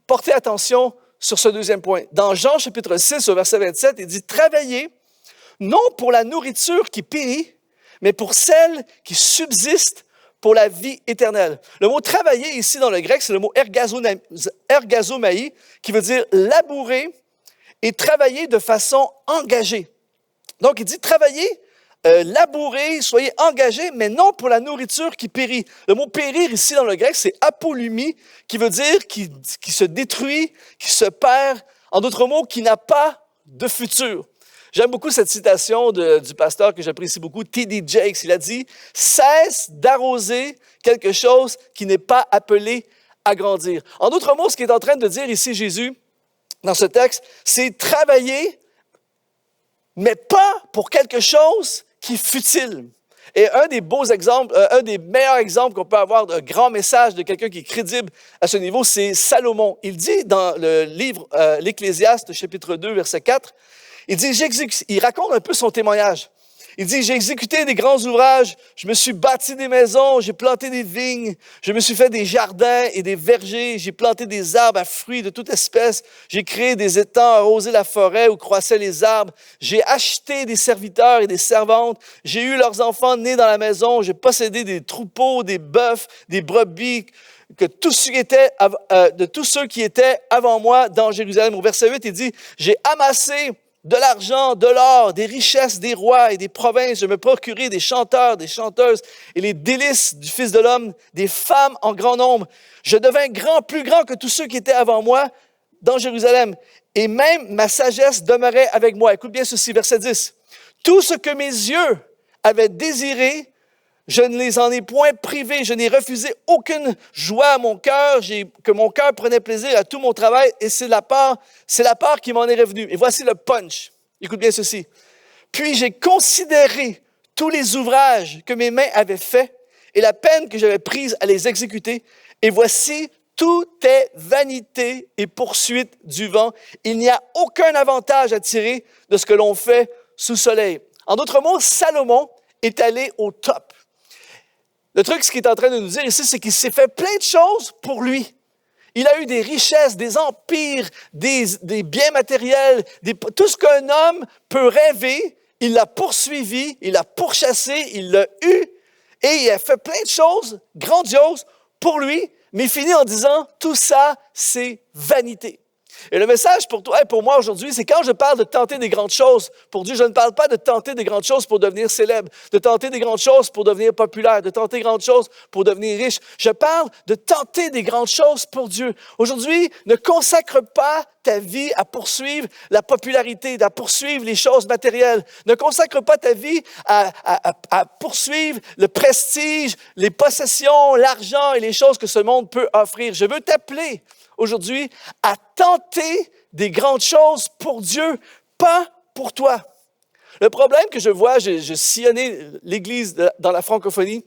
porter attention sur ce deuxième point. Dans Jean chapitre 6, au verset 27, il dit « Travaillez, non pour la nourriture qui périt, mais pour celle qui subsiste pour la vie éternelle. Le mot travailler ici dans le grec, c'est le mot ergazomai, qui veut dire labourer et travailler de façon engagée. Donc, il dit travailler, labourer, soyez engagés, mais non pour la nourriture qui périt. Le mot périr ici dans le grec, c'est apolumie, qui veut dire qui se détruit, qui se perd. En d'autres mots, qui n'a pas de futur. J'aime beaucoup cette citation du pasteur que j'apprécie beaucoup, T.D. Jakes. Il a dit « Cesse d'arroser quelque chose qui n'est pas appelé à grandir. » En d'autres mots, ce qu'il est en train de dire ici Jésus, dans ce texte, c'est travailler, mais pas pour quelque chose qui est futile. Et un des beaux exemples, un des meilleurs exemples qu'on peut avoir d'un grand message de quelqu'un qui est crédible à ce niveau, c'est Salomon. Il dit dans le livre l'Ecclésiaste, chapitre 2, verset 4, il raconte un peu son témoignage. Il dit, j'ai exécuté des grands ouvrages, je me suis bâti des maisons, j'ai planté des vignes, je me suis fait des jardins et des vergers, j'ai planté des arbres à fruits de toute espèce, j'ai créé des étangs, arrosé la forêt où croissaient les arbres, j'ai acheté des serviteurs et des servantes, j'ai eu leurs enfants nés dans la maison, j'ai possédé des troupeaux, des bœufs, des brebis, de tous ceux qui étaient avant moi dans Jérusalem. Au verset 8, il dit, j'ai amassé de l'argent, de l'or, des richesses des rois et des provinces. Je me procurais des chanteurs, des chanteuses et les délices du Fils de l'homme, des femmes en grand nombre. Je devins grand, plus grand que tous ceux qui étaient avant moi dans Jérusalem. Et même ma sagesse demeurait avec moi. Écoute bien ceci, verset 10. Tout ce que mes yeux avaient désiré, je ne les en ai point privés. Je n'ai refusé aucune joie à mon cœur, que mon cœur prenait plaisir à tout mon travail, et c'est la part qui m'en est revenue. Et voici le punch. Écoute bien ceci. Puis j'ai considéré tous les ouvrages que mes mains avaient faits et la peine que j'avais prise à les exécuter. Et voici, tout est vanité et poursuite du vent. Il n'y a aucun avantage à tirer de ce que l'on fait sous soleil. En d'autres mots, Salomon est allé au top. Le truc, ce qu'il est en train de nous dire ici, c'est qu'il s'est fait plein de choses pour lui. Il a eu des richesses, des empires, des biens matériels, tout ce qu'un homme peut rêver. Il l'a poursuivi, il l'a pourchassé, il l'a eu, et il a fait plein de choses grandioses pour lui, mais il finit en disant, tout ça, c'est vanité. Et le message pour toi et pour moi aujourd'hui, c'est quand je parle de tenter des grandes choses pour Dieu, je ne parle pas de tenter des grandes choses pour devenir célèbre, de tenter des grandes choses pour devenir populaire, de tenter des grandes choses pour devenir riche. Je parle de tenter des grandes choses pour Dieu. Aujourd'hui, ne consacre pas ta vie à poursuivre la popularité, à poursuivre les choses matérielles. Ne consacre pas ta vie à poursuivre le prestige, les possessions, l'argent et les choses que ce monde peut offrir. Je veux t'appeler aujourd'hui à tenter des grandes choses pour Dieu, pas pour toi. Le problème que je vois, je sillonnais l'Église dans la francophonie,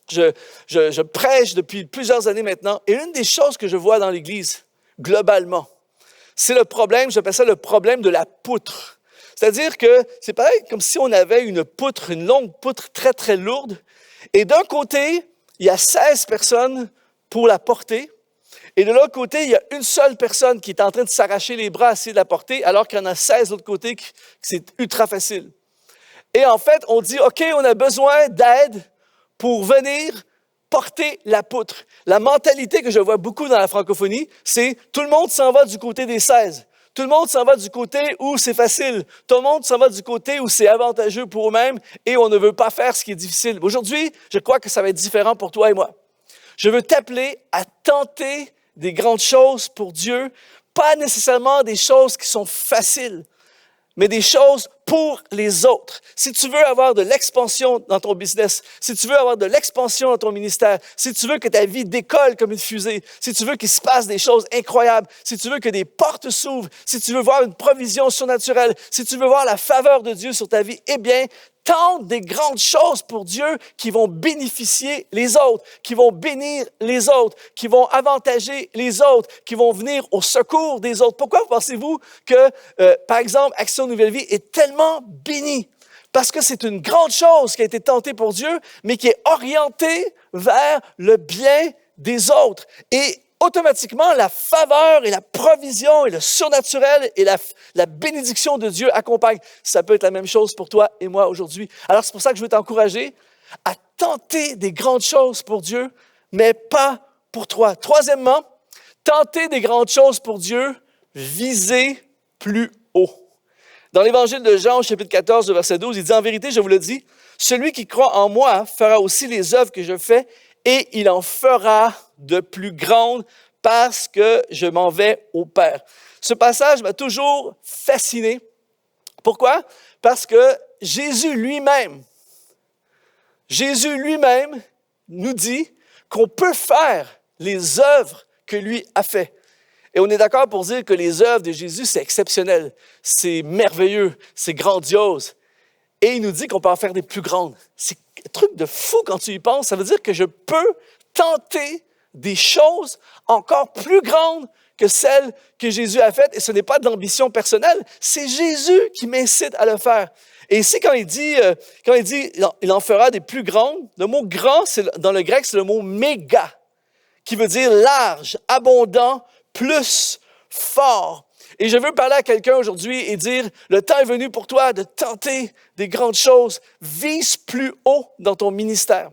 je prêche depuis plusieurs années maintenant, et une des choses que je vois dans l'Église, globalement, c'est le problème, j'appelle ça le problème de la poutre. C'est-à-dire que c'est pareil comme si on avait une poutre, une longue poutre très, très lourde, et d'un côté, il y a 16 personnes pour la porter, et de l'autre côté, il y a une seule personne qui est en train de s'arracher les bras à essayer de la porter, alors qu'il y en a 16 de l'autre côté, que c'est ultra facile. Et en fait, on dit, OK, on a besoin d'aide pour venir porter la poutre. La mentalité que je vois beaucoup dans la francophonie, c'est tout le monde s'en va du côté des 16. Tout le monde s'en va du côté où c'est facile. Tout le monde s'en va du côté où c'est avantageux pour eux-mêmes et on ne veut pas faire ce qui est difficile. Aujourd'hui, je crois que ça va être différent pour toi et moi. Je veux t'appeler à tenter des grandes choses pour Dieu, pas nécessairement des choses qui sont faciles, mais des choses pour les autres. Si tu veux avoir de l'expansion dans ton business, si tu veux avoir de l'expansion dans ton ministère, si tu veux que ta vie décolle comme une fusée, si tu veux qu'il se passe des choses incroyables, si tu veux que des portes s'ouvrent, si tu veux voir une provision surnaturelle, si tu veux voir la faveur de Dieu sur ta vie, eh bien, tente des grandes choses pour Dieu qui vont bénéficier les autres, qui vont bénir les autres, qui vont avantager les autres, qui vont venir au secours des autres. Pourquoi pensez-vous que, par exemple, Action Nouvelle Vie est tellement bénie? Parce que c'est une grande chose qui a été tentée pour Dieu, mais qui est orientée vers le bien des autres. Et automatiquement, la faveur et la provision et le surnaturel et la bénédiction de Dieu accompagnent. Ça peut être la même chose pour toi et moi aujourd'hui. Alors, c'est pour ça que je veux t'encourager à tenter des grandes choses pour Dieu, mais pas pour toi. Troisièmement, tenter des grandes choses pour Dieu, viser plus haut. Dans l'Évangile de Jean, chapitre 14, verset 12, il dit « En vérité, je vous le dis, celui qui croit en moi fera aussi les œuvres que je fais et il en fera de plus grandes parce que je m'en vais au Père. » Ce passage m'a toujours fasciné. Pourquoi? Parce que Jésus lui-même nous dit qu'on peut faire les œuvres que lui a fait. Et on est d'accord pour dire que les œuvres de Jésus, c'est exceptionnel, c'est merveilleux, c'est grandiose. Et il nous dit qu'on peut en faire des plus grandes. C'est un truc de fou quand tu y penses. Ça veut dire que je peux tenter des choses encore plus grandes que celles que Jésus a faites. Et ce n'est pas de l'ambition personnelle, c'est Jésus qui m'incite à le faire. Et ici, quand il dit il en fera des plus grandes, le mot grand, dans le grec, c'est le mot méga, qui veut dire large, abondant, plus, fort. Et je veux parler à quelqu'un aujourd'hui et dire, le temps est venu pour toi de tenter des grandes choses. Vise plus haut dans ton ministère.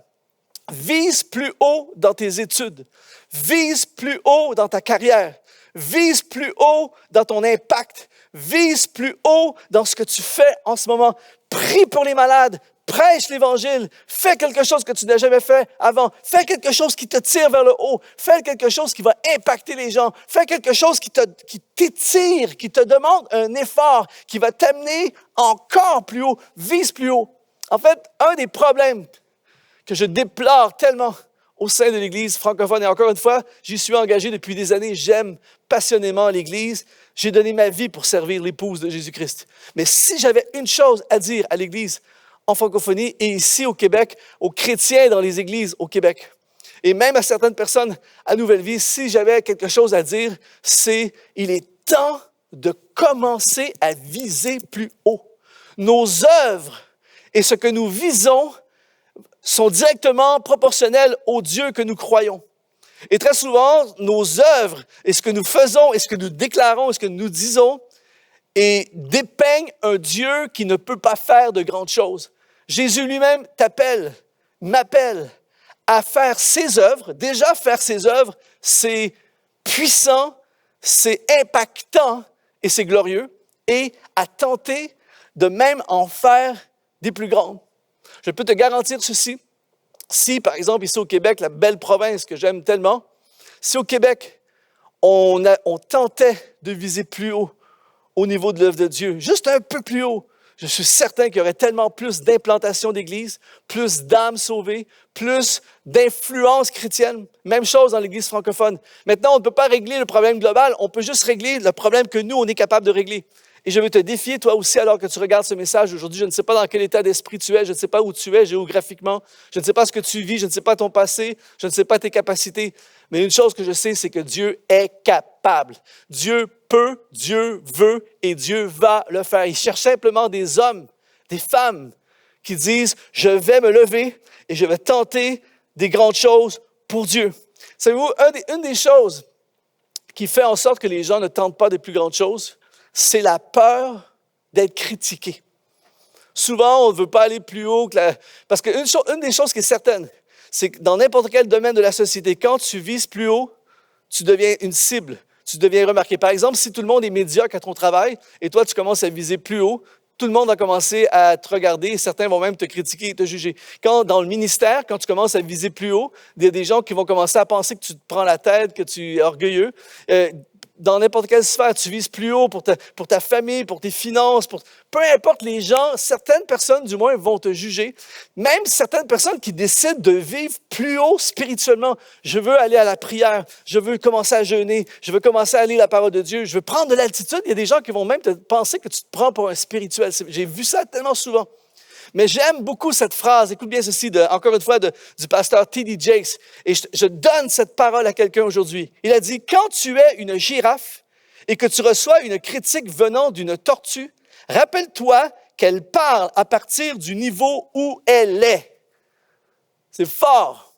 Vise plus haut dans tes études. Vise plus haut dans ta carrière. Vise plus haut dans ton impact. Vise plus haut dans ce que tu fais en ce moment. Prie pour les malades. Prêche l'Évangile. Fais quelque chose que tu n'as jamais fait avant. Fais quelque chose qui te tire vers le haut. Fais quelque chose qui va impacter les gens. Fais quelque chose qui t'étire, qui te demande un effort, qui va t'amener encore plus haut. Vise plus haut. En fait, un des problèmes que je déplore tellement au sein de l'Église francophone, et encore une fois, j'y suis engagé depuis des années, j'aime passionnément l'Église, j'ai donné ma vie pour servir l'épouse de Jésus-Christ. Mais si j'avais une chose à dire à l'Église en francophonie et ici au Québec, aux chrétiens dans les églises au Québec, et même à certaines personnes à Nouvelle Vie, si j'avais quelque chose à dire, c'est il est temps de commencer à viser plus haut. Nos œuvres et ce que nous visons sont directement proportionnels au Dieu que nous croyons. Et très souvent, nos œuvres et ce que nous faisons et ce que nous déclarons et ce que nous disons dépeignent un Dieu qui ne peut pas faire de grandes choses. Jésus lui-même m'appelle à faire ses œuvres. Déjà, faire ses œuvres, c'est puissant, c'est impactant et c'est glorieux. Et à tenter de même en faire des plus grandes. Je peux te garantir ceci. Si, par exemple, ici au Québec, la belle province que j'aime tellement, si au Québec, on tentait de viser plus haut au niveau de l'œuvre de Dieu, juste un peu plus haut, je suis certain qu'il y aurait tellement plus d'implantation d'église, plus d'âmes sauvées, plus d'influence chrétienne. Même chose dans l'Église francophone. Maintenant, on ne peut pas régler le problème global, on peut juste régler le problème que nous, on est capable de régler. Et je veux te défier, toi aussi, alors que tu regardes ce message aujourd'hui. Je ne sais pas dans quel état d'esprit tu es, je ne sais pas où tu es géographiquement, je ne sais pas ce que tu vis, je ne sais pas ton passé, je ne sais pas tes capacités. Mais une chose que je sais, c'est que Dieu est capable. Dieu peut, Dieu veut et Dieu va le faire. Il cherche simplement des hommes, des femmes qui disent « Je vais me lever et je vais tenter des grandes choses pour Dieu. » Savez-vous, une des choses qui fait en sorte que les gens ne tentent pas de plus grandes choses, c'est la peur d'être critiqué. Souvent, on ne veut pas aller plus haut parce qu'une des choses qui est certaine, c'est que dans n'importe quel domaine de la société, quand tu vises plus haut, tu deviens une cible, tu deviens remarqué. Par exemple, si tout le monde est médiocre à ton travail et toi, tu commences à viser plus haut, tout le monde va commencer à te regarder et certains vont même te critiquer et te juger. Quand dans le ministère, quand tu commences à viser plus haut, il y a des gens qui vont commencer à penser que tu te prends la tête, que tu es orgueilleux. Dans n'importe quelle sphère, tu vises plus haut pour ta famille, pour tes finances, peu importe les gens, certaines personnes du moins vont te juger. Même certaines personnes qui décident de vivre plus haut spirituellement. Je veux aller à la prière, je veux commencer à jeûner, je veux commencer à lire la parole de Dieu, je veux prendre de l'altitude. Il y a des gens qui vont même te penser que tu te prends pour un spirituel. J'ai vu ça tellement souvent. Mais j'aime beaucoup cette phrase, écoute bien ceci, encore une fois, du pasteur T.D. Jakes. Et je donne cette parole à quelqu'un aujourd'hui. Il a dit, quand tu es une girafe et que tu reçois une critique venant d'une tortue, rappelle-toi qu'elle parle à partir du niveau où elle est. C'est fort.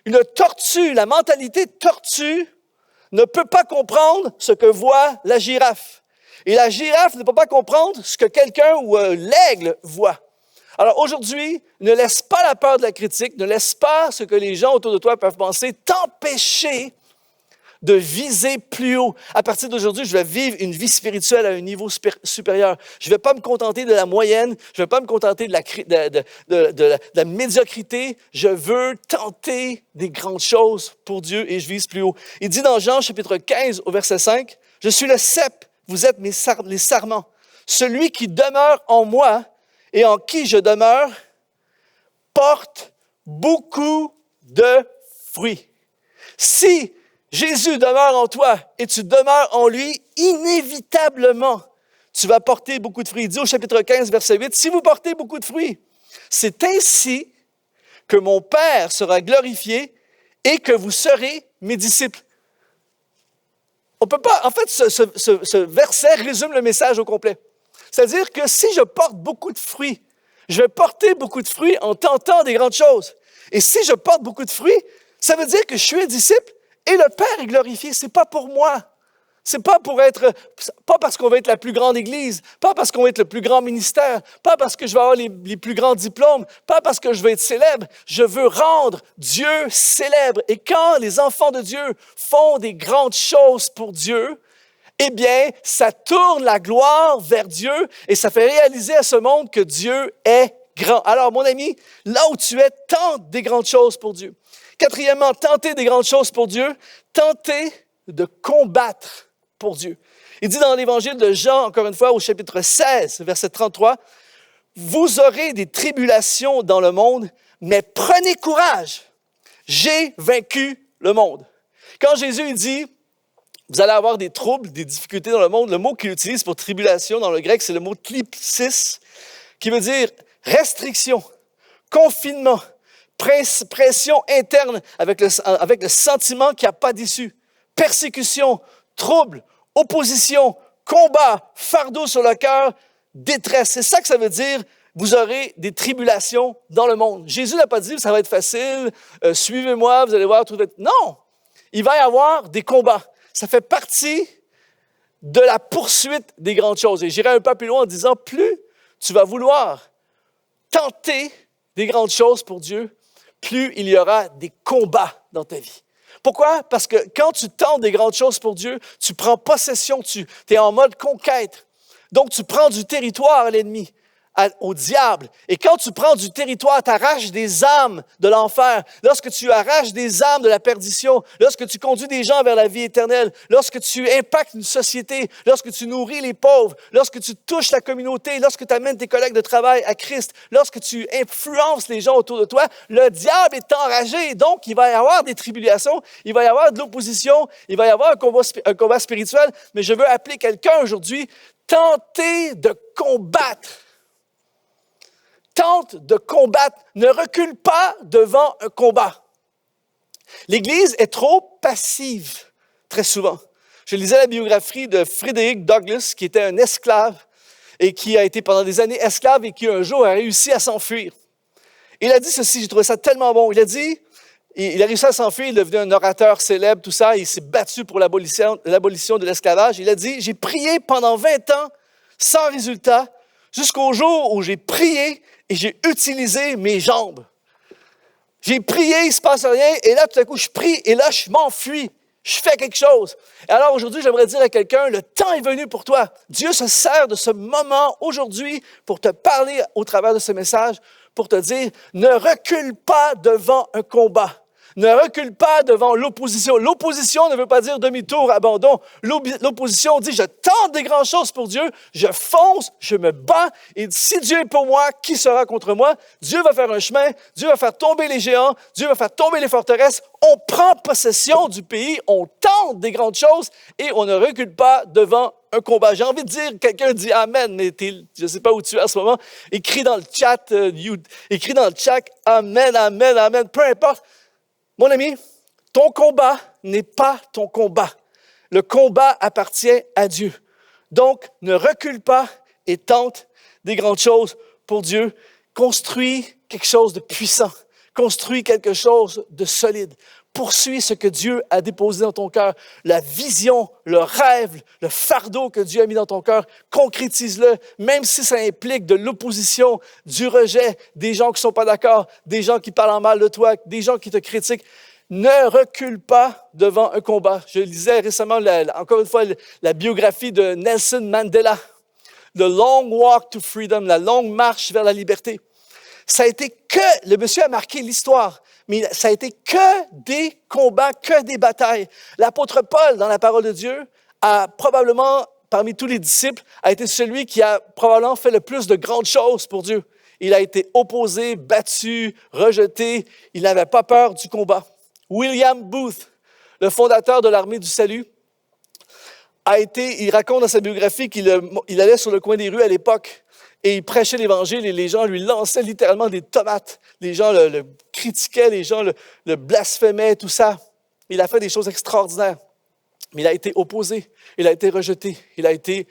Une tortue, la mentalité tortue, ne peut pas comprendre ce que voit la girafe. Et la girafe ne peut pas comprendre ce que quelqu'un ou l'aigle voit. Alors aujourd'hui, ne laisse pas la peur de la critique, ne laisse pas ce que les gens autour de toi peuvent penser t'empêcher de viser plus haut. À partir d'aujourd'hui, je vais vivre une vie spirituelle à un niveau supérieur. Je ne vais pas me contenter de la moyenne, je ne vais pas me contenter de la médiocrité. Je veux tenter des grandes choses pour Dieu et je vise plus haut. Il dit dans Jean chapitre 15 au verset 5, « Je suis le cep, vous êtes les sarments. Celui qui demeure en moi et en qui je demeure porte beaucoup de fruits. » Si Jésus demeure en toi et tu demeures en lui, inévitablement, tu vas porter beaucoup de fruits. Il dit au chapitre 15, verset 8, « Si vous portez beaucoup de fruits, c'est ainsi que mon Père sera glorifié et que vous serez mes disciples. » On peut pas, en fait, ce verset résume le message au complet. C'est-à-dire que si je porte beaucoup de fruits, je vais porter beaucoup de fruits en tentant des grandes choses. Et si je porte beaucoup de fruits, ça veut dire que je suis un disciple et le Père est glorifié. C'est pas pour moi. C'est pas parce qu'on va être la plus grande église, pas parce qu'on va être le plus grand ministère, pas parce que je vais avoir les plus grands diplômes, pas parce que je vais être célèbre. Je veux rendre Dieu célèbre. Et quand les enfants de Dieu font des grandes choses pour Dieu, eh bien, ça tourne la gloire vers Dieu et ça fait réaliser à ce monde que Dieu est grand. Alors, mon ami, là où tu es, tente des grandes choses pour Dieu. Quatrièmement, tenter des grandes choses pour Dieu, tenter de combattre pour Dieu. Il dit dans l'évangile de Jean, encore une fois, au chapitre 16, verset 33, « Vous aurez des tribulations dans le monde, mais prenez courage, j'ai vaincu le monde. » Quand Jésus dit, vous allez avoir des troubles, des difficultés dans le monde, le mot qu'il utilise pour tribulation dans le grec, c'est le mot thlipsis, qui veut dire restriction, confinement, pression interne avec le sentiment qu'il n'y a pas d'issue, persécution, trouble, opposition, combat, fardeau sur le cœur, détresse. C'est ça que ça veut dire, vous aurez des tribulations dans le monde. Jésus n'a pas dit, ça va être facile, suivez-moi, vous allez voir tout va être... Non, il va y avoir des combats. Ça fait partie de la poursuite des grandes choses. Et j'irai un peu plus loin en disant, plus tu vas vouloir tenter des grandes choses pour Dieu, plus il y aura des combats dans ta vie. Pourquoi? Parce que quand tu tentes des grandes choses pour Dieu, tu prends possession, tu es en mode conquête. Donc, tu prends du territoire à l'ennemi, au diable. Et quand tu prends du territoire, tu arraches des âmes de l'enfer. Lorsque tu arraches des âmes de la perdition, lorsque tu conduis des gens vers la vie éternelle, lorsque tu impactes une société, lorsque tu nourris les pauvres, lorsque tu touches la communauté, lorsque tu amènes tes collègues de travail à Christ, lorsque tu influences les gens autour de toi, le diable est enragé. Donc, il va y avoir des tribulations, il va y avoir de l'opposition, il va y avoir un combat spirituel. Mais je veux appeler quelqu'un aujourd'hui, tenter de combattre. Tente de combattre. Ne recule pas devant un combat. L'Église est trop passive, très souvent. Je lisais la biographie de Frederick Douglass, qui était un esclave et qui a été pendant des années esclave et qui un jour a réussi à s'enfuir. Il a dit ceci, j'ai trouvé ça tellement bon. Il a dit, il a réussi à s'enfuir, il est devenu un orateur célèbre, tout ça, il s'est battu pour l'abolition de l'esclavage. Il a dit, j'ai prié pendant 20 ans sans résultat, jusqu'au jour où j'ai prié et j'ai utilisé mes jambes. J'ai prié, il ne se passe rien, et là, tout à coup, je prie, et là, je m'enfuis. Je fais quelque chose. Et alors, aujourd'hui, j'aimerais dire à quelqu'un, le temps est venu pour toi. Dieu se sert de ce moment aujourd'hui pour te parler au travers de ce message, pour te dire, ne recule pas devant un combat. Ne recule pas devant l'opposition. L'opposition ne veut pas dire demi-tour, abandon. L'opposition dit, je tente des grandes choses pour Dieu, je fonce, je me bats, et si Dieu est pour moi, qui sera contre moi? Dieu va faire un chemin, Dieu va faire tomber les géants, Dieu va faire tomber les forteresses. On prend possession du pays, on tente des grandes choses, et on ne recule pas devant un combat. J'ai envie de dire, quelqu'un dit Amen, mais je ne sais pas où tu es en ce moment. Écris dans le chat, Amen, Amen, Amen, peu importe. Mon ami, ton combat n'est pas ton combat. Le combat appartient à Dieu. Donc, ne recule pas et tente des grandes choses pour Dieu. Construis quelque chose de puissant. Construis quelque chose de solide. Poursuis ce que Dieu a déposé dans ton cœur. La vision, le rêve, le fardeau que Dieu a mis dans ton cœur, concrétise-le, même si ça implique de l'opposition, du rejet, des gens qui ne sont pas d'accord, des gens qui parlent en mal de toi, des gens qui te critiquent. Ne recule pas devant un combat. Je lisais récemment, encore une fois, la biographie de Nelson Mandela. The Long Walk to Freedom, la longue marche vers la liberté. Ça a été que, le monsieur a marqué l'histoire, mais ça a été que des combats, que des batailles. L'apôtre Paul, dans la parole de Dieu, a probablement, parmi tous les disciples, a été celui qui a probablement fait le plus de grandes choses pour Dieu. Il a été opposé, battu, rejeté. Il n'avait pas peur du combat. William Booth, le fondateur de l'Armée du Salut, il raconte dans sa biographie qu'il allait sur le coin des rues à l'époque et il prêchait l'Évangile et les gens lui lançaient littéralement des tomates. Les gens le critiquaient, les gens le blasphémaient, tout ça. Il a fait des choses extraordinaires. Mais il a été opposé, il a été rejeté, il a été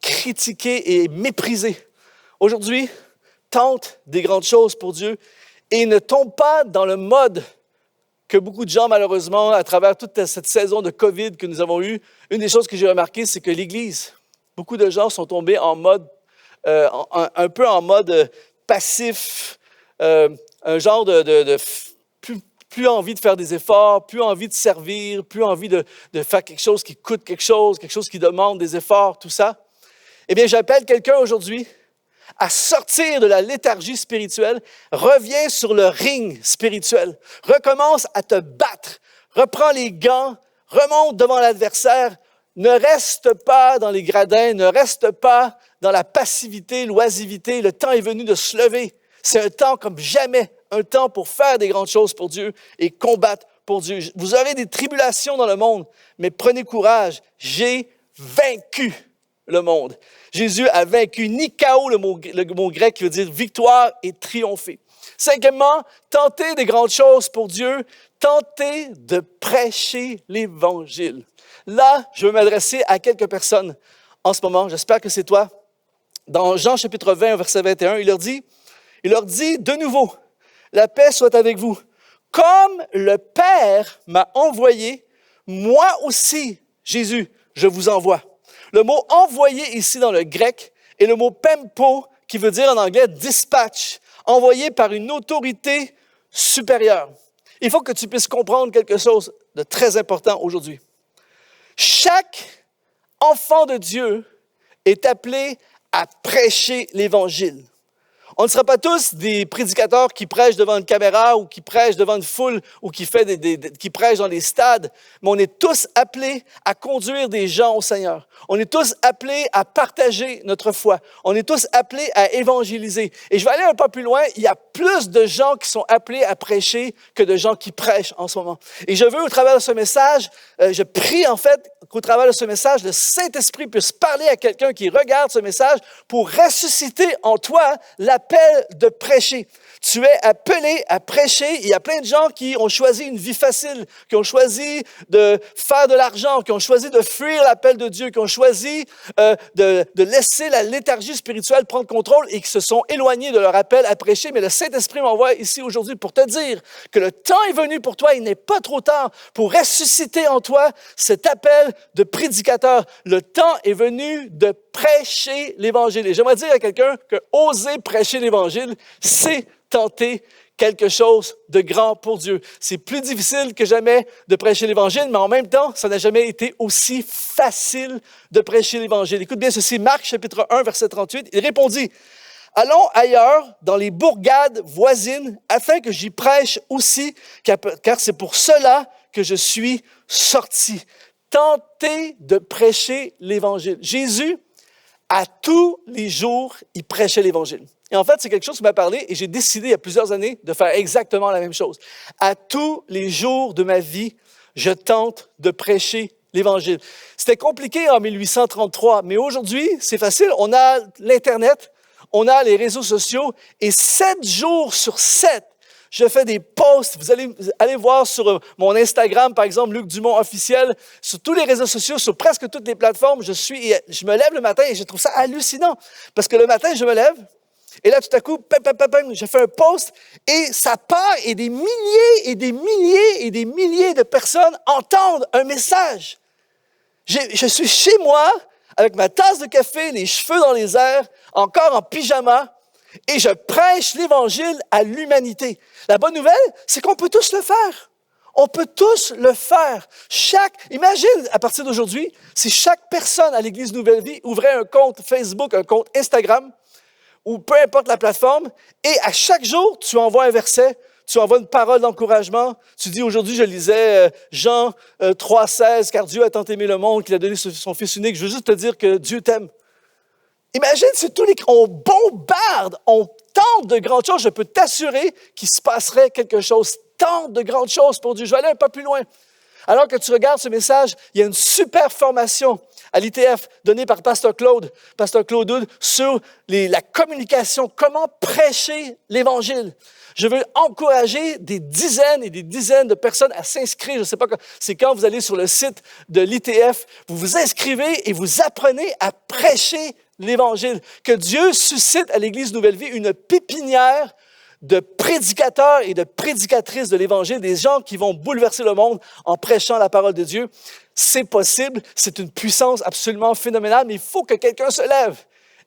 critiqué et méprisé. Aujourd'hui, tente des grandes choses pour Dieu et ne tombe pas dans le mode que beaucoup de gens, malheureusement, à travers toute cette saison de COVID que nous avons eue, une des choses que j'ai remarquées, c'est que l'Église, beaucoup de gens sont tombés en mode, un peu en mode passif, un genre de plus envie de faire des efforts, plus envie de servir, plus envie de faire quelque chose qui coûte quelque chose qui demande des efforts, tout ça. Eh bien, j'appelle quelqu'un aujourd'hui à sortir de la léthargie spirituelle, reviens sur le ring spirituel, recommence à te battre, reprends les gants, remonte devant l'adversaire, ne reste pas dans les gradins, ne reste pas dans la passivité, l'oisivité. Le temps est venu de se lever. C'est un temps comme jamais, un temps pour faire des grandes choses pour Dieu et combattre pour Dieu. Vous aurez des tribulations dans le monde, mais prenez courage, j'ai vaincu le monde. Jésus a vaincu Nikao, le mot grec qui veut dire victoire et triompher. Cinquièmement, tentez des grandes choses pour Dieu, tentez de prêcher l'Évangile. Là, je veux m'adresser à quelques personnes en ce moment, j'espère que c'est toi. Dans Jean chapitre 20, verset 21, il leur dit de nouveau, la paix soit avec vous. Comme le Père m'a envoyé, moi aussi, Jésus, je vous envoie. Le mot « envoyer » ici dans le grec est le mot « pempo » qui veut dire en anglais « dispatch », envoyé par une autorité supérieure. Il faut que tu puisses comprendre quelque chose de très important aujourd'hui. Chaque enfant de Dieu est appelé à prêcher l'Évangile. On ne sera pas tous des prédicateurs qui prêchent devant une caméra ou qui prêchent devant une foule ou qui prêchent dans les stades, mais on est tous appelés à conduire des gens au Seigneur. On est tous appelés à partager notre foi. On est tous appelés à évangéliser. Et je vais aller un peu plus loin. Il y a plus de gens qui sont appelés à prêcher que de gens qui prêchent en ce moment. Et je veux, au travers de ce message, je prie en fait qu'au travers de ce message, le Saint-Esprit puisse parler à quelqu'un qui regarde ce message pour ressusciter en toi l'appel de prêcher. Tu es appelé à prêcher. Il y a plein de gens qui ont choisi une vie facile, qui ont choisi de faire de l'argent, qui ont choisi de fuir l'appel de Dieu, qui ont choisi de laisser la léthargie spirituelle prendre contrôle et qui se sont éloignés de leur appel à prêcher. Mais le Saint-Esprit m'envoie ici aujourd'hui pour te dire que le temps est venu pour toi, il n'est pas trop tard pour ressusciter en toi cet appel de prédicateur. Le temps est venu de prêcher l'Évangile. Et j'aimerais dire à quelqu'un que oser prêcher l'Évangile, c'est tenter quelque chose de grand pour Dieu. C'est plus difficile que jamais de prêcher l'Évangile, mais en même temps, ça n'a jamais été aussi facile de prêcher l'Évangile. Écoute bien ceci, Marc chapitre 1, verset 38, il répondit, « Allons ailleurs, dans les bourgades voisines, afin que j'y prêche aussi, car c'est pour cela que je suis sorti. » Tentez de prêcher l'Évangile. Jésus, à tous les jours, il prêchait l'Évangile. Et en fait, c'est quelque chose qui m'a parlé et j'ai décidé il y a plusieurs années de faire exactement la même chose. À tous les jours de ma vie, je tente de prêcher l'Évangile. C'était compliqué en 1833, mais aujourd'hui, c'est facile. On a l'Internet, on a les réseaux sociaux et 7 jours sur 7, je fais des posts. Vous allez aller voir sur mon Instagram, par exemple, Luc Dumont officiel, sur tous les réseaux sociaux, sur presque toutes les plateformes. Je me lève le matin et je trouve ça hallucinant. Parce que le matin, je me lève Et là, tout à coup, j'ai fait un post et ça part et des milliers et des milliers et des milliers de personnes entendent un message. Je suis chez moi avec ma tasse de café, les cheveux dans les airs, encore en pyjama, et je prêche l'Évangile à l'humanité. La bonne nouvelle, c'est qu'on peut tous le faire. On peut tous le faire. Imagine, à partir d'aujourd'hui, si chaque personne à l'Église Nouvelle Vie ouvrait un compte Facebook, un compte Instagram, ou peu importe la plateforme, et à chaque jour, tu envoies un verset, tu envoies une parole d'encouragement. Tu dis, aujourd'hui, je lisais Jean 3,16, car Dieu a tant aimé le monde qu'il a donné son Fils unique. Je veux juste te dire que Dieu t'aime. Imagine si on bombarde, on tente de grandes choses. Je peux t'assurer qu'il se passerait quelque chose. Tente de grandes choses pour Dieu. Je vais aller un peu plus loin. Alors que tu regardes ce message, il y a une super formation à l'ITF donnée par Pasteur Claude Hood, sur la communication, comment prêcher l'Évangile. Je veux encourager des dizaines et des dizaines de personnes à s'inscrire. Je ne sais pas, c'est quand vous allez sur le site de l'ITF, vous vous inscrivez et vous apprenez à prêcher l'Évangile. Que Dieu suscite à l'Église Nouvelle Vie une pépinière de prédicateurs et de prédicatrices de l'Évangile, des gens qui vont bouleverser le monde en prêchant la parole de Dieu. C'est possible, c'est une puissance absolument phénoménale, mais il faut que quelqu'un se lève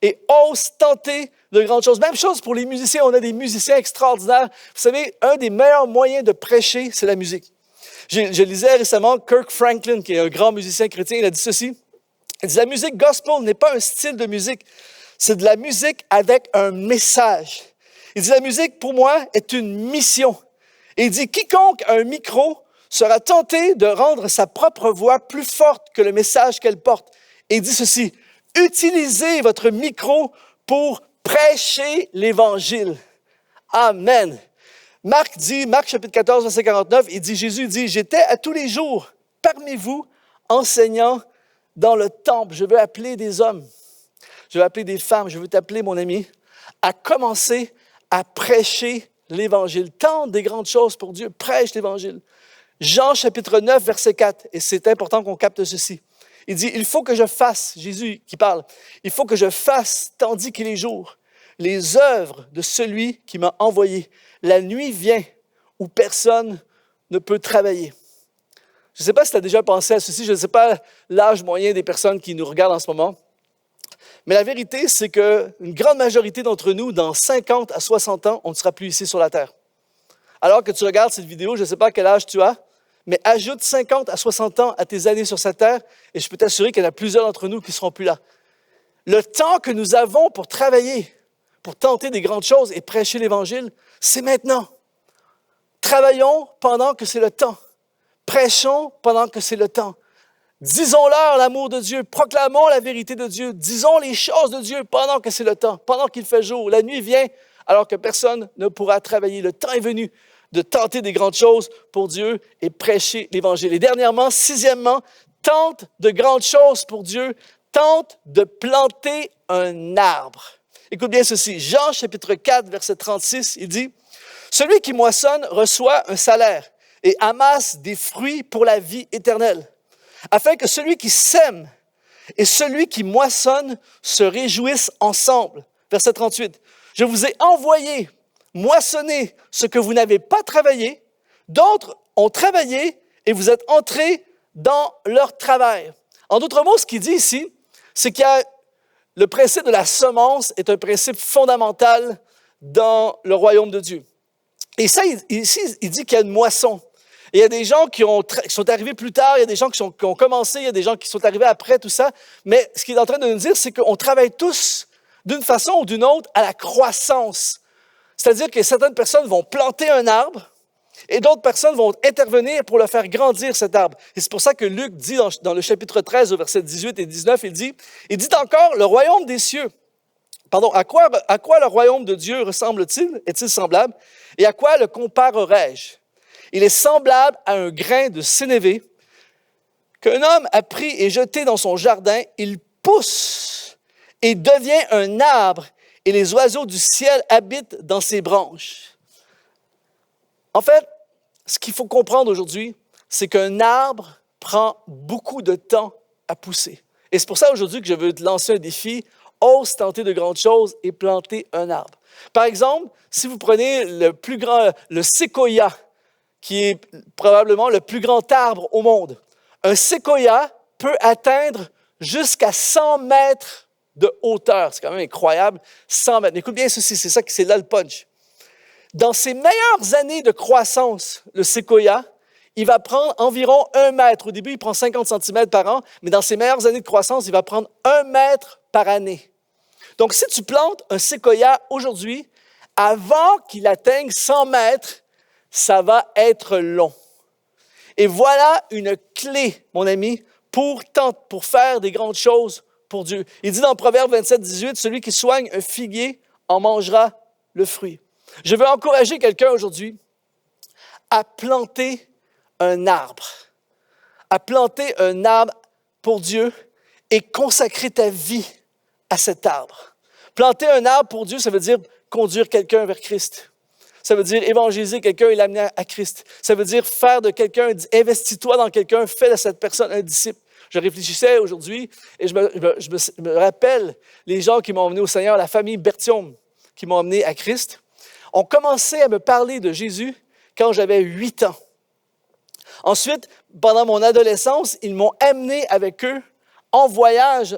et ose tenter de grandes choses. Même chose pour les musiciens, on a des musiciens extraordinaires. Vous savez, un des meilleurs moyens de prêcher, c'est la musique. Je lisais récemment Kirk Franklin, qui est un grand musicien chrétien, il a dit ceci. Il dit, la musique gospel n'est pas un style de musique, c'est de la musique avec un message. Il dit, la musique, pour moi, est une mission. Et il dit, quiconque a un micro sera tenté de rendre sa propre voix plus forte que le message qu'elle porte. Et il dit ceci, utilisez votre micro pour prêcher l'Évangile. Amen. Marc chapitre 14, verset 49, Jésus dit, j'étais à tous les jours parmi vous, enseignant dans le temple. Je veux appeler des hommes, je veux appeler des femmes, je veux t'appeler, mon ami, à commencer à prêcher l'Évangile. Tente des grandes choses pour Dieu, prêche l'Évangile. Jean chapitre 9, verset 4, et c'est important qu'on capte ceci. Il dit, il faut que je fasse, Jésus qui parle, il faut que je fasse, tandis qu'il est jour, les œuvres de celui qui m'a envoyé. La nuit vient où personne ne peut travailler. Je ne sais pas si tu as déjà pensé à ceci, je ne sais pas l'âge moyen des personnes qui nous regardent en ce moment, mais la vérité, c'est qu'une grande majorité d'entre nous, dans 50 à 60 ans, on ne sera plus ici sur la terre. Alors que tu regardes cette vidéo, je ne sais pas quel âge tu as, mais ajoute 50 à 60 ans à tes années sur cette terre, et je peux t'assurer qu'il y en a plusieurs d'entre nous qui ne seront plus là. Le temps que nous avons pour travailler, pour tenter des grandes choses et prêcher l'Évangile, c'est maintenant. Travaillons pendant que c'est le temps. Prêchons pendant que c'est le temps. Disons-leur l'amour de Dieu, proclamons la vérité de Dieu, disons les choses de Dieu pendant que c'est le temps, pendant qu'il fait jour. La nuit vient alors que personne ne pourra travailler. Le temps est venu de tenter des grandes choses pour Dieu et prêcher l'Évangile. Et dernièrement, sixièmement, tente de grandes choses pour Dieu, tente de planter un arbre. Écoute bien ceci, Jean chapitre 4, verset 36, il dit, « Celui qui moissonne reçoit un salaire et amasse des fruits pour la vie éternelle, afin que celui qui sème et celui qui moissonne se réjouissent ensemble. » Verset 38, « Je vous ai envoyé moissonner ce que vous n'avez pas travaillé, d'autres ont travaillé et vous êtes entrés dans leur travail. » En d'autres mots, ce qu'il dit ici, c'est qu'il y a le principe de la semence est un principe fondamental dans le royaume de Dieu. Et ça, ici, il dit qu'il y a une moisson. Et il y a des gens qui sont arrivés plus tard, il y a des gens qui ont commencé, il y a des gens qui sont arrivés après, tout ça. Mais ce qu'il est en train de nous dire, c'est qu'on travaille tous, d'une façon ou d'une autre, à la croissance. C'est-à-dire que certaines personnes vont planter un arbre et d'autres personnes vont intervenir pour le faire grandir, cet arbre. Et c'est pour ça que Luc dit dans le chapitre 13, au verset 18 et 19, il dit encore, le royaume des cieux, à quoi le royaume de Dieu ressemble-t-il? Est-il semblable? Et à quoi le comparerai-je? Il est semblable à un grain de sénévé qu'un homme a pris et jeté dans son jardin. Il pousse et devient un arbre et les oiseaux du ciel habitent dans ses branches. En fait, ce qu'il faut comprendre aujourd'hui, c'est qu'un arbre prend beaucoup de temps à pousser. Et c'est pour ça aujourd'hui que je veux te lancer un défi. ose tenter de grandes choses et planter un arbre. Par exemple, si vous prenez le séquoia, qui est probablement le plus grand arbre au monde, un séquoia peut atteindre jusqu'à 100 mètres de hauteur. C'est quand même incroyable, 100 mètres. Écoute bien ceci, c'est là le punch. Dans ses meilleures années de croissance, le séquoia, il va prendre environ 1 mètre. Au début, il prend 50 cm par an, mais dans ses meilleures années de croissance, il va prendre 1 mètre par année. Donc, si tu plantes un séquoia aujourd'hui, avant qu'il atteigne 100 mètres, ça va être long. Et voilà une clé, mon ami, pour faire des grandes choses pour Dieu. Il dit dans Proverbe 27, 18, « Celui qui soigne un figuier en mangera le fruit. » Je veux encourager quelqu'un aujourd'hui à planter un arbre. À planter un arbre pour Dieu et consacrer ta vie à cet arbre. Planter un arbre pour Dieu, ça veut dire conduire quelqu'un vers Christ. Ça veut dire évangéliser quelqu'un et l'amener à Christ. Ça veut dire faire de quelqu'un, investis-toi dans quelqu'un, fais de cette personne un disciple. Je réfléchissais aujourd'hui et je me rappelle les gens qui m'ont emmené au Seigneur, la famille Bertium, qui m'ont emmené à Christ, ont commencé à me parler de Jésus quand j'avais 8 ans. Ensuite, pendant mon adolescence, ils m'ont amené avec eux en voyage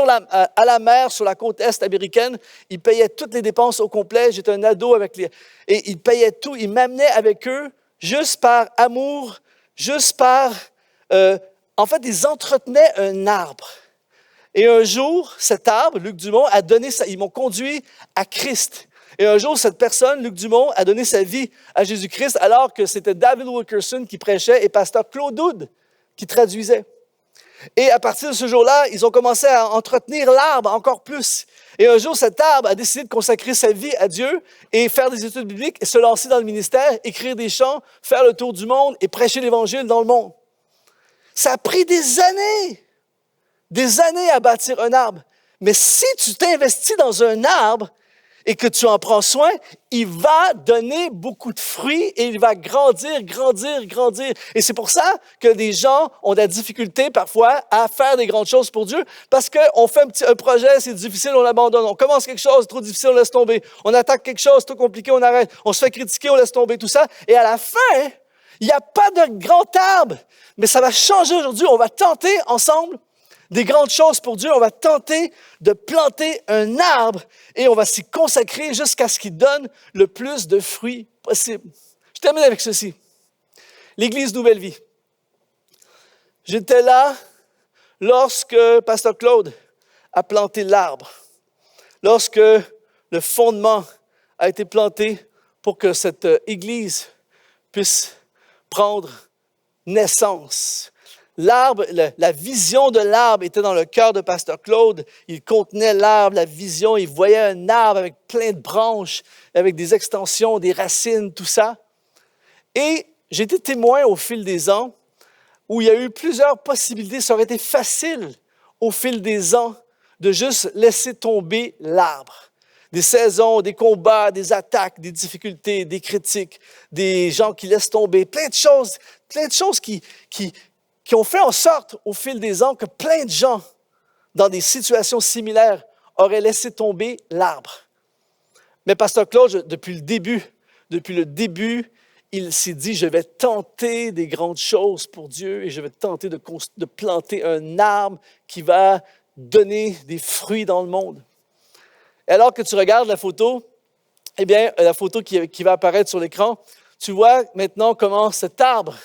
à la mer, sur la côte est américaine. Ils payaient toutes les dépenses au complet. J'étais un ado et ils payaient tout. Ils m'amenaient avec eux juste par amour, en fait, ils entretenaient un arbre. Et un jour, cet arbre, Luc Dumont, ils m'ont conduit à Christ. Et un jour, cette personne, Luc Dumont, a donné sa vie à Jésus-Christ alors que c'était David Wilkerson qui prêchait et pasteur Claude Houd qui traduisait. Et à partir de ce jour-là, ils ont commencé à entretenir l'arbre encore plus. Et un jour, cet arbre a décidé de consacrer sa vie à Dieu et faire des études bibliques et se lancer dans le ministère, écrire des chants, faire le tour du monde et prêcher l'Évangile dans le monde. Ça a pris des années à bâtir un arbre. Mais si tu t'investis dans un arbre et que tu en prends soin, il va donner beaucoup de fruits et il va grandir. Et c'est pour ça que des gens ont de la difficulté parfois à faire des grandes choses pour Dieu parce qu'on fait un projet, c'est difficile, on l'abandonne. On commence quelque chose, trop difficile, on laisse tomber. On attaque quelque chose, trop compliqué, on arrête. On se fait critiquer, on laisse tomber, tout ça. Et à la fin, il n'y a pas de grand arbre. Mais ça va changer aujourd'hui. On va tenter ensemble des grandes choses pour Dieu. On va tenter de planter un arbre et on va s'y consacrer jusqu'à ce qu'il donne le plus de fruits possible. Je termine avec ceci. L'Église Nouvelle Vie. J'étais là lorsque Pasteur Claude a planté l'arbre, lorsque le fondement a été planté pour que cette Église puisse prendre naissance. L'arbre, la vision de l'arbre était dans le cœur de Pasteur Claude. Il contenait l'arbre, la vision. Il voyait un arbre avec plein de branches, avec des extensions, des racines, tout ça. Et j'ai été témoin au fil des ans où il y a eu plusieurs possibilités. Ça aurait été facile au fil des ans de juste laisser tomber l'arbre. Des saisons, des combats, des attaques, des difficultés, des critiques, des gens qui laissent tomber, plein de choses qui ont fait en sorte, au fil des ans, que plein de gens, dans des situations similaires, auraient laissé tomber l'arbre. Mais Pasteur Claude, depuis le début, il s'est dit, je vais tenter des grandes choses pour Dieu et je vais tenter de planter un arbre qui va donner des fruits dans le monde. Et alors que tu regardes la photo, eh bien, la photo qui va apparaître sur l'écran, tu vois maintenant comment cet arbre,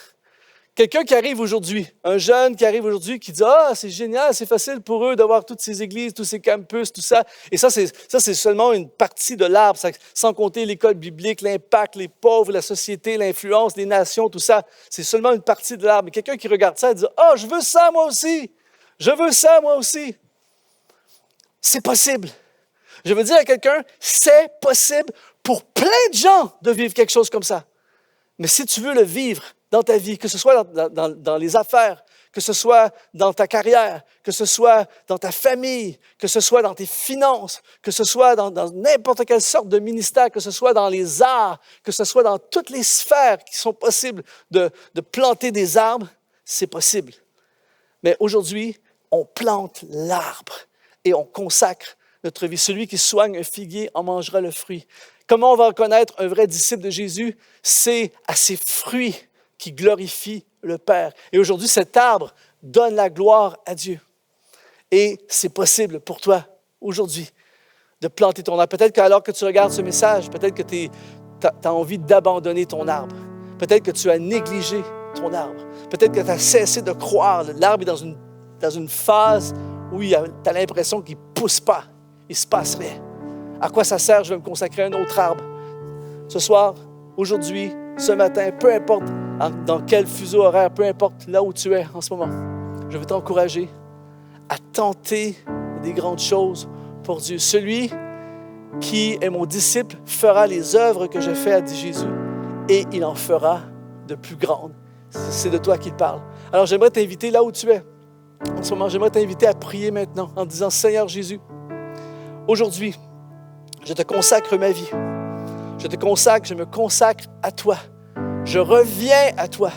quelqu'un qui arrive aujourd'hui, un jeune qui arrive aujourd'hui, qui dit « Ah, c'est génial, c'est facile pour eux d'avoir toutes ces églises, tous ces campus, tout ça. » Et ça, c'est seulement une partie de l'arbre, sans compter l'école biblique, l'impact, les pauvres, la société, l'influence, les nations, tout ça. C'est seulement une partie de l'arbre. Mais quelqu'un qui regarde ça et dit « Ah, je veux ça moi aussi. Je veux ça moi aussi. » C'est possible. Je veux dire à quelqu'un, c'est possible pour plein de gens de vivre quelque chose comme ça. Mais si tu veux le vivre dans ta vie, que ce soit dans les affaires, que ce soit dans ta carrière, que ce soit dans ta famille, que ce soit dans tes finances, que ce soit dans n'importe quelle sorte de ministère, que ce soit dans les arts, que ce soit dans toutes les sphères qui sont possibles de planter des arbres, c'est possible. Mais aujourd'hui, on plante l'arbre et on consacre notre vie. Celui qui soigne un figuier en mangera le fruit. Comment on va reconnaître un vrai disciple de Jésus? C'est à ses fruits qui glorifient le Père. Et aujourd'hui, cet arbre donne la gloire à Dieu. Et c'est possible pour toi, aujourd'hui, de planter ton arbre. Peut-être qu'alors que tu regardes ce message, peut-être que tu as envie d'abandonner ton arbre. Peut-être que tu as négligé ton arbre. Peut-être que tu as cessé de croire. L'arbre est dans une phase où tu as l'impression qu'il ne pousse pas. Il ne se passe rien. À quoi ça sert? Je vais me consacrer à un autre arbre. Ce soir, aujourd'hui, ce matin, peu importe dans quel fuseau horaire, peu importe là où tu es en ce moment, je veux t'encourager à tenter des grandes choses pour Dieu. Celui qui est mon disciple fera les œuvres que je fais, a dit Jésus, et il en fera de plus grandes. C'est de toi qu'il parle. Alors j'aimerais t'inviter là où tu es. En ce moment, j'aimerais t'inviter à prier maintenant en disant, Seigneur Jésus, aujourd'hui, je te consacre ma vie. Je me consacre à toi. Je reviens à toi.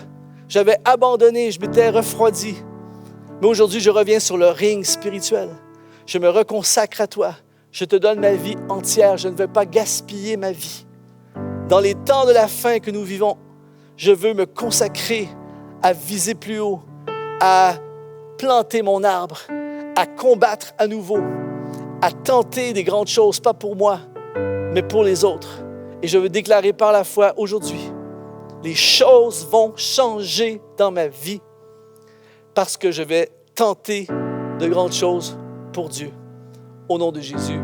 J'avais abandonné, je m'étais refroidi. Mais aujourd'hui, je reviens sur le ring spirituel. Je me reconsacre à toi. Je te donne ma vie entière. Je ne veux pas gaspiller ma vie. Dans les temps de la fin que nous vivons, je veux me consacrer à viser plus haut, à planter mon arbre, à combattre à nouveau, à tenter des grandes choses, pas pour moi, mais pour les autres. Et je veux déclarer par la foi aujourd'hui, les choses vont changer dans ma vie parce que je vais tenter de grandes choses pour Dieu. Au nom de Jésus,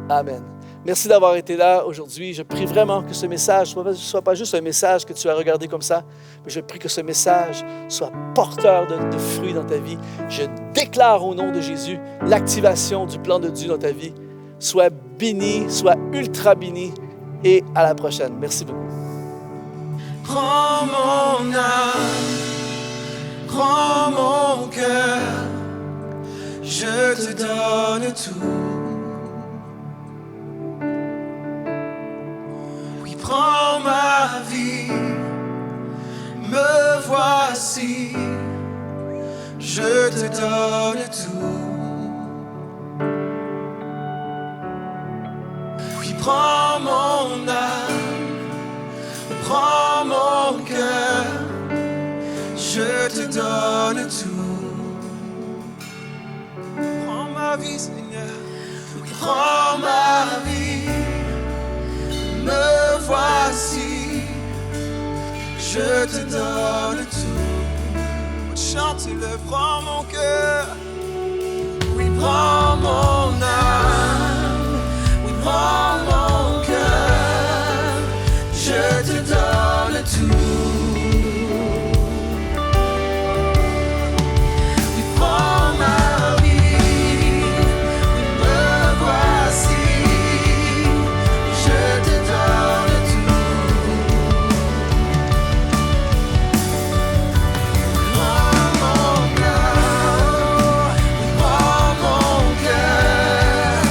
amen. Merci d'avoir été là aujourd'hui. Je prie vraiment que ce message ne soit pas juste un message que tu as regardé comme ça, mais je prie que ce message soit porteur de fruits dans ta vie. Je déclare au nom de Jésus l'activation du plan de Dieu dans ta vie. Sois béni, sois ultra béni et à la prochaine. Merci beaucoup. Prends mon âme, prends mon cœur, je te donne tout. Oui, prends ma vie, me voici, je te donne tout. Oui, prends mon âme, prends mon cœur, je te donne tout. Prends ma vie, Seigneur, prends ma vie, me voici, je te donne tout. Chante-le, prends mon cœur, oui, prends mon âme, oui, prends mon cœur, je te donne tout. Oui, prends ma vie, oui, me voici, je te donne tout. Prends mon cœur, oui, prends mon cœur,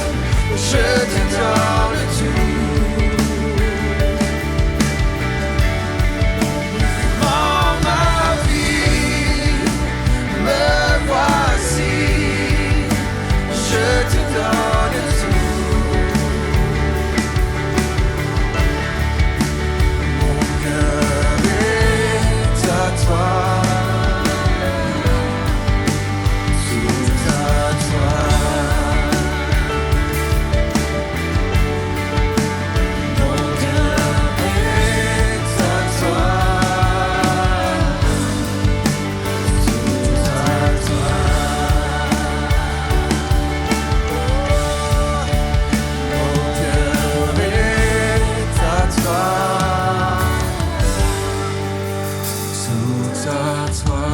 je te donne tout. Prends ma vie, me voici, je te donne tout. Mon cœur est à toi, tout à toi. Mon cœur est à toi, tout à toi. Mon cœur est à toi, tout à toi.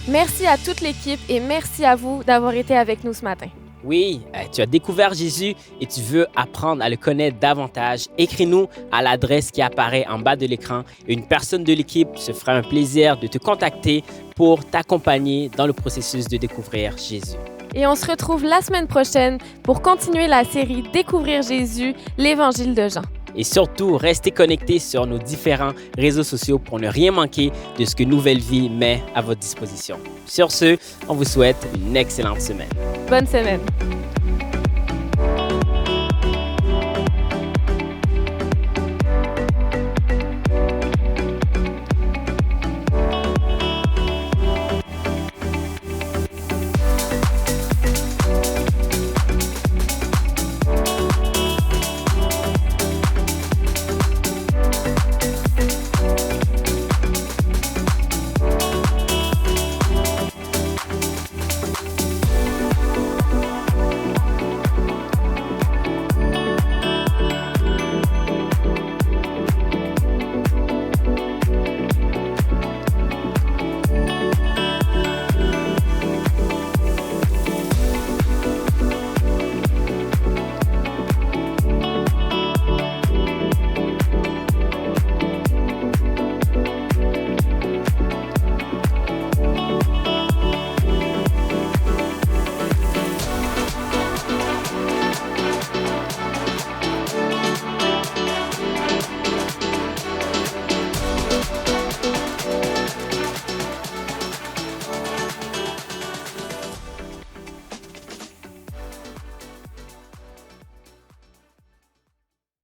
Merci à toute l'équipe et merci à vous d'avoir été avec nous ce matin. Oui, tu as découvert Jésus et tu veux apprendre à le connaître davantage. Écris-nous à l'adresse qui apparaît en bas de l'écran et une personne de l'équipe se fera un plaisir de te contacter pour t'accompagner dans le processus de découvrir Jésus. Et on se retrouve la semaine prochaine pour continuer la série Découvrir Jésus, l'Évangile de Jean. Et surtout, restez connectés sur nos différents réseaux sociaux pour ne rien manquer de ce que Nouvelle Vie met à votre disposition. Sur ce, on vous souhaite une excellente semaine. Bonne semaine.